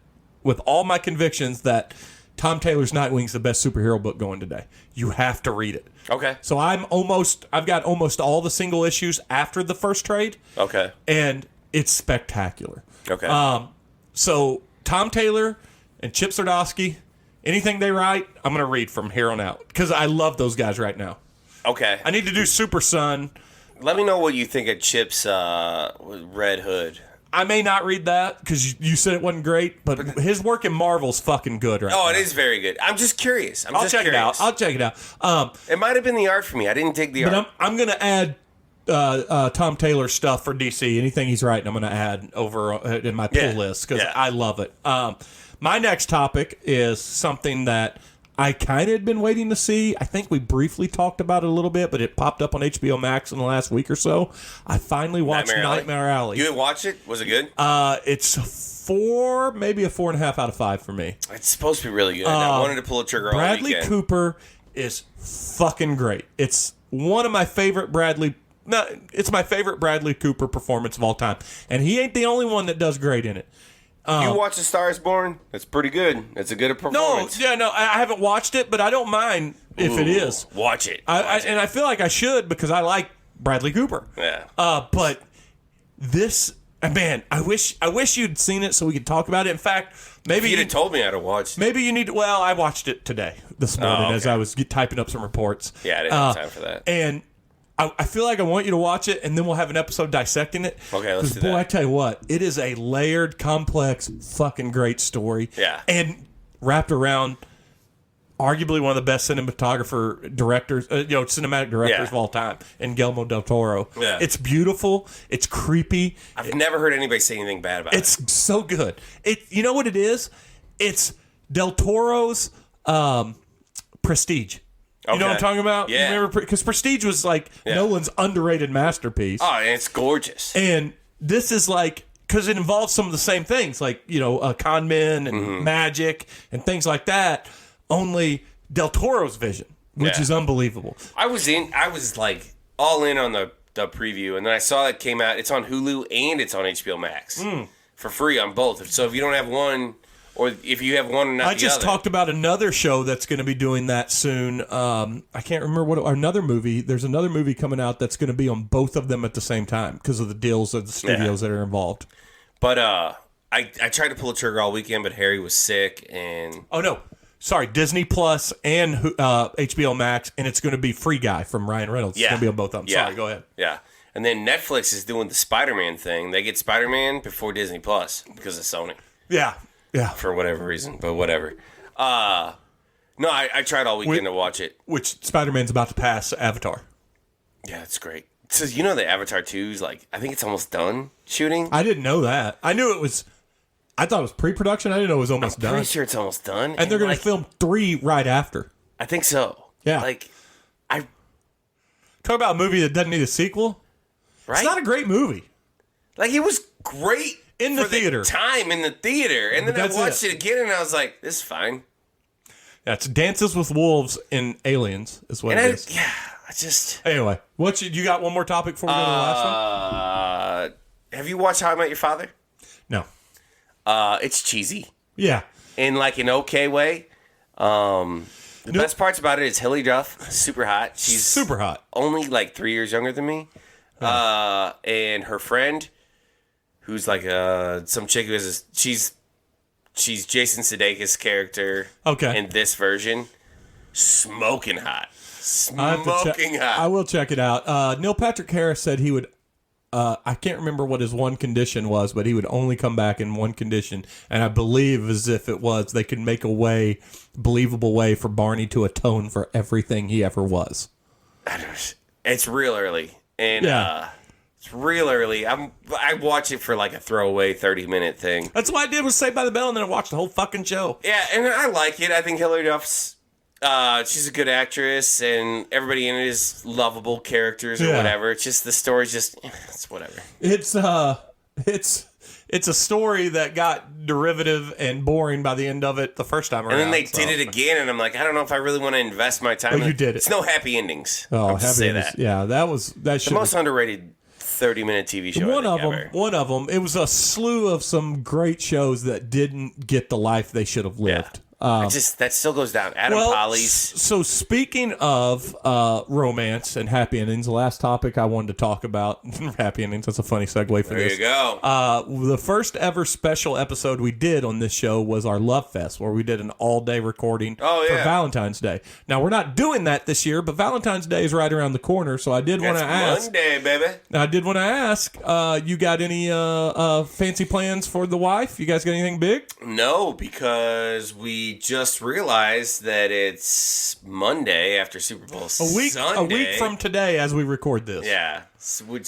with all my convictions that Tom Taylor's Nightwing's the best superhero book going today. You have to read it. Okay. So I've got almost all the single issues after the first trade. Okay. And it's spectacular. Okay. So Tom Taylor and Chip Zdarsky, anything they write, I'm going to read from here on out because I love those guys right now. Okay. I need to do Super Sun. Let me know what you think of Chip's Red Hood. I may not read that because you said it wasn't great, but his work in Marvel's fucking good right now. Oh, it is very good. I'm just curious. I'll check it out. It might have been the art for me. I didn't dig the art. But I'm going to add Tom Taylor's stuff for DC. Anything he's writing, I'm going to add over in my pull list because I love it. My next topic is something that I kind of had been waiting to see. I think we briefly talked about it a little bit, but it popped up on HBO Max in the last week or so. I finally watched Nightmare Alley. You watched it? Was it good? It's maybe a 4.5 out of 5 for me. It's supposed to be really good. I wanted to pull a trigger all weekend. Bradley Cooper is fucking great. It's one of my favorite it's my favorite Bradley Cooper performance of all time. And he ain't the only one that does great in it. You watch A Star Is Born? It's pretty good. It's a good performance. I haven't watched it, but I don't mind if it is. Watch it. And I feel like I should because I like Bradley Cooper. Yeah. But this, man, I wish you'd seen it so we could talk about it. In fact, maybe you'd have told me I'd have watched it. Maybe you need to, well, I watched it this morning as I was typing up some reports. Yeah, I didn't have time for that. And I feel like I want you to watch it, and then we'll have an episode dissecting it. Okay, let's do that. Boy, I tell you what, it is a layered, complex, fucking great story. Yeah. And wrapped around arguably one of the best cinematic directors of all time, in Guillermo del Toro. Yeah. It's beautiful. It's creepy. I've never heard anybody say anything bad about it. It's so good. You know what it is? It's del Toro's Prestige. You know what I'm talking about? Yeah. Remember, because Prestige was like Nolan's underrated masterpiece. Oh, and it's gorgeous. And this is like, because it involves some of the same things, like, con men and magic and things like that, only Del Toro's vision, which is unbelievable. I was like all in on the preview, and then I saw it came out. It's on Hulu and it's on HBO Max for free on both. So if you don't have one, or if you have one and not the other. I just talked about another show that's going to be doing that soon. I can't remember another movie. There's another movie coming out that's going to be on both of them at the same time because of the deals of the studios that are involved. But I tried to pull a trigger all weekend, but Harry was sick and... Oh, no. Sorry, Disney Plus and HBO Max, and it's going to be Free Guy from Ryan Reynolds. It's going to be on both of them. Yeah. Sorry, go ahead. Yeah. And then Netflix is doing the Spider-Man thing. They get Spider-Man before Disney Plus because of Sony. Yeah. Yeah. For whatever reason, but whatever. No, I tried all weekend to watch it. Which Spider-Man's about to pass Avatar. Yeah, it's great. So the Avatar 2's I think it's almost done shooting. I didn't know that. I thought it was pre-production. I didn't know it was almost done. I'm pretty sure it's almost done. And they're going to film 3 right after. I think so. Yeah. Talk about a movie that doesn't need a sequel. Right? It's not a great movie. It was great. In the theater. Time in the theater. And then I watched it again and I was like, this is fine. Yeah, it's Dances with Wolves in Aliens is what it is. Yeah, I just... Anyway, you got one more topic before we go to the last one? Have you watched How I Met Your Father? No. It's cheesy. Yeah. In an okay way. The best parts about it is Hilary Duff, super hot. She's super hot. Only 3 years younger than me. And her friend... who's some chick who is she's Jason Sudeikis' character in this version. Smoking hot. I will check it out. Neil Patrick Harris said he would I can't remember what his one condition was, but he would only come back in one condition, and I believe as if it was they could make a believable way for Barney to atone for everything he ever was. It's real early. And it's real early. I watch it for a throwaway 30-minute thing. That's what I did with Saved by the Bell, and then I watched the whole fucking show. Yeah, and I like it. I think Hilary Duff's she's a good actress, and everybody in it is lovable characters or whatever. It's just the story's it's whatever. It's a story that got derivative and boring by the end of it the first time around. And then they did it again, and I'm like, I don't know if I really want to invest my time. Oh, you did it. It's no happy endings. Oh, I'll just say that. Yeah, that's the most underrated 30-minute TV show. One of them. It was a slew of some great shows that didn't get the life they should have lived. That still goes down. Adam Polly's. So speaking of romance and happy endings, the last topic I wanted to talk about, happy endings, that's a funny segue for this. There you go. The first ever special episode we did on this show was our Love Fest, where we did an all-day recording for Valentine's Day. Now, we're not doing that this year, but Valentine's Day is right around the corner, so I did want to ask. Monday, baby. I did want to ask, you got any fancy plans for the wife? You guys got anything big? No, because we just realized that it's Monday after Super Bowl Sunday. A week from today as we record this. Yeah,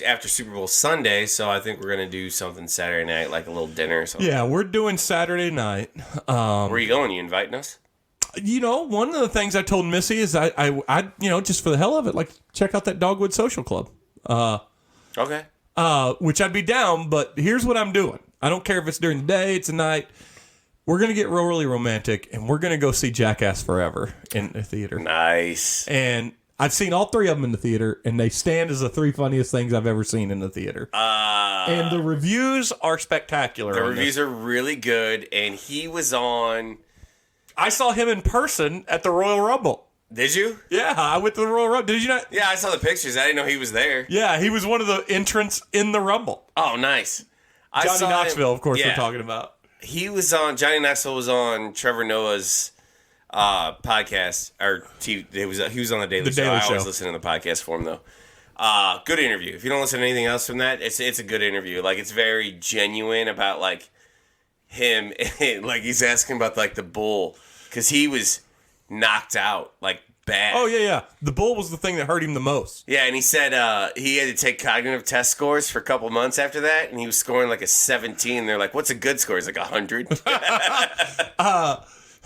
after Super Bowl Sunday, so I think we're going to do something Saturday night, like a little dinner or something. Yeah, we're doing Saturday night. Where are you going? You inviting us? You know, one of the things I told Missy is I just for the hell of it, like, check out that Dogwood Social Club. Okay. Which I'd be down, but here's what I'm doing. I don't care if it's during the day, it's a night. We're going to get really romantic, and we're going to go see Jackass Forever in the theater. Nice. And I've seen all three of them in the theater, and they stand as the three funniest things I've ever seen in the theater. And the reviews are spectacular. The reviews are really good, and he was on... I saw him in person at the Royal Rumble. Did you? Yeah, I went to the Royal Rumble. Did you not? Yeah, I saw the pictures. I didn't know he was there. Yeah, he was one of the entrants in the Rumble. Oh, nice. Johnny Knoxville, of course, we're talking about. He was on, Johnny Knoxville was on Trevor Noah's podcast, or TV, he was on the Daily Show. I always listen to the podcast for him, though. Good interview. If you don't listen to anything else from that, it's a good interview. Like, it's very genuine about, like, him, like, he's asking about, like, the bull, because he was knocked out, like, bad. Oh, yeah. The bull was the thing that hurt him the most. Yeah, and he said he had to take cognitive test scores for a couple months after that, and he was scoring like a 17. They're like, what's a good score? He's like 100.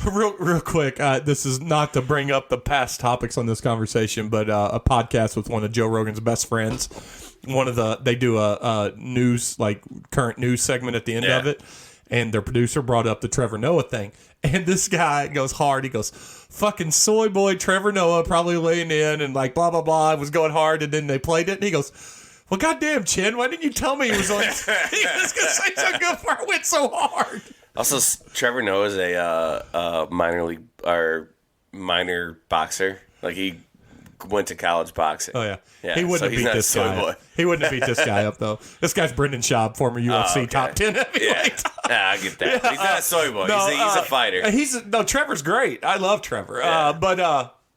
Real quick, this is not to bring up the past topics on this conversation, but a podcast with one of Joe Rogan's best friends. They do a news, like, current news segment at the end of it, and their producer brought up the Trevor Noah thing. And this guy goes hard. He goes, fucking soy boy Trevor Noah probably laying in and like blah, blah, blah. It was going hard. And then they played it. And he goes, well, goddamn, Chin, why didn't you tell me he was on? He was going to say something good before I went so hard. Also, Trevor Noah is a minor boxer. Like, he went to college boxing. Oh, yeah. He wouldn't have beat this guy up. He wouldn't have beat this guy up, though. This guy's Brendan Schaub, former UFC top 10 heavyweight. Yeah, I get that. He's not a soy boy. No, he's a fighter. Trevor's great. I love Trevor. But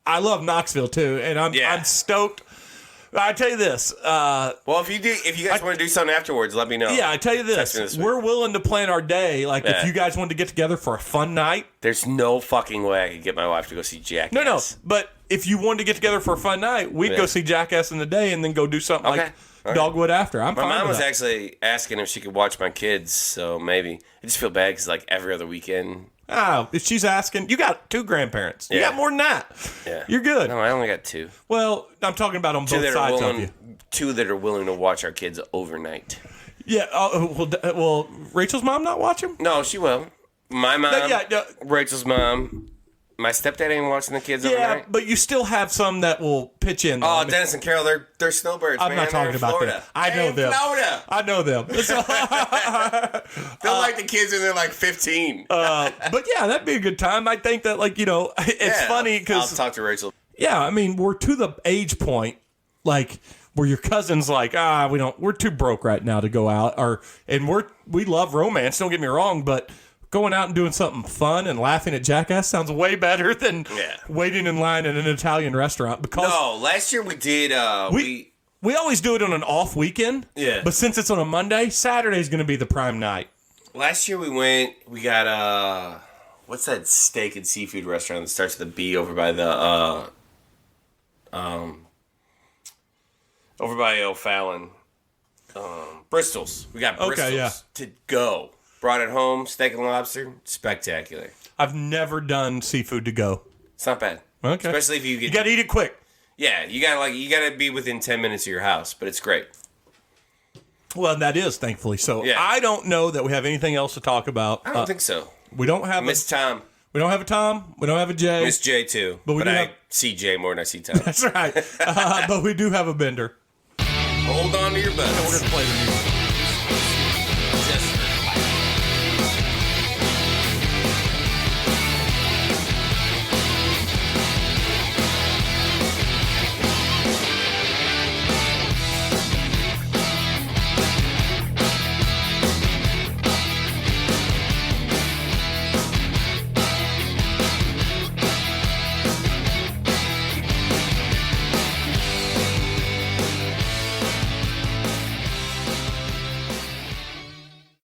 I love Knoxville, too. And I'm stoked. I tell you this. Well, if you guys want to do something afterwards, let me know. Yeah, I tell you this. We're willing to plan our day. Like, if you guys wanted to get together for a fun night. There's no fucking way I could get my wife to go see Jackass. No. But if you wanted to get together for a fun night, we'd go see Jackass in the day and then go do something like Dogwood after. My mom was actually asking if she could watch my kids, so maybe. I just feel bad because, like, every other weekend. Oh, if she's asking, you got 2 grandparents. You got more than that. Yeah. You're good. No, I only got 2. Well, I'm talking about on both sides of you. 2 that are willing to watch our kids overnight. Yeah. Well, Rachel's mom not watch them? No, she will. My mom, Rachel's mom. My stepdad ain't watching the kids overnight. Yeah, but you still have some that will pitch in. Oh, Dennis and Carol, they're snowbirds. I'm not talking about them. I know them. Florida. I know them. They're like the kids when they're like 15. But yeah, that'd be a good time. I think that, like, it's funny because I'll talk to Rachel. Yeah, I mean, we're to the age point, like, where your cousin's like, we're too broke right now to go out, and we love romance. Don't get me wrong, but going out and doing something fun and laughing at Jackass sounds way better than waiting in line at an Italian restaurant. Because last year we did. We always do it on an off weekend. Yeah. But since it's on a Monday, Saturday's going to be the prime night. Last year we got what's that steak and seafood restaurant that starts with a B over by the over by O'Fallon, Bristol's. We got Bristol's to go. Brought it home, steak and lobster, spectacular. I've never done seafood to go. It's not bad. Okay. Especially if you got to eat it quick. Yeah, you gotta be within 10 minutes of your house, but it's great. Well, that is, thankfully. So I don't know that we have anything else to talk about. I don't think so. We don't have Miss Tom. We don't have a Tom. We don't have a Jay. Miss J too. But I see Jay more than I see Tom. That's right. But we do have a Bender. Hold on to your butts. We're gonna play the music.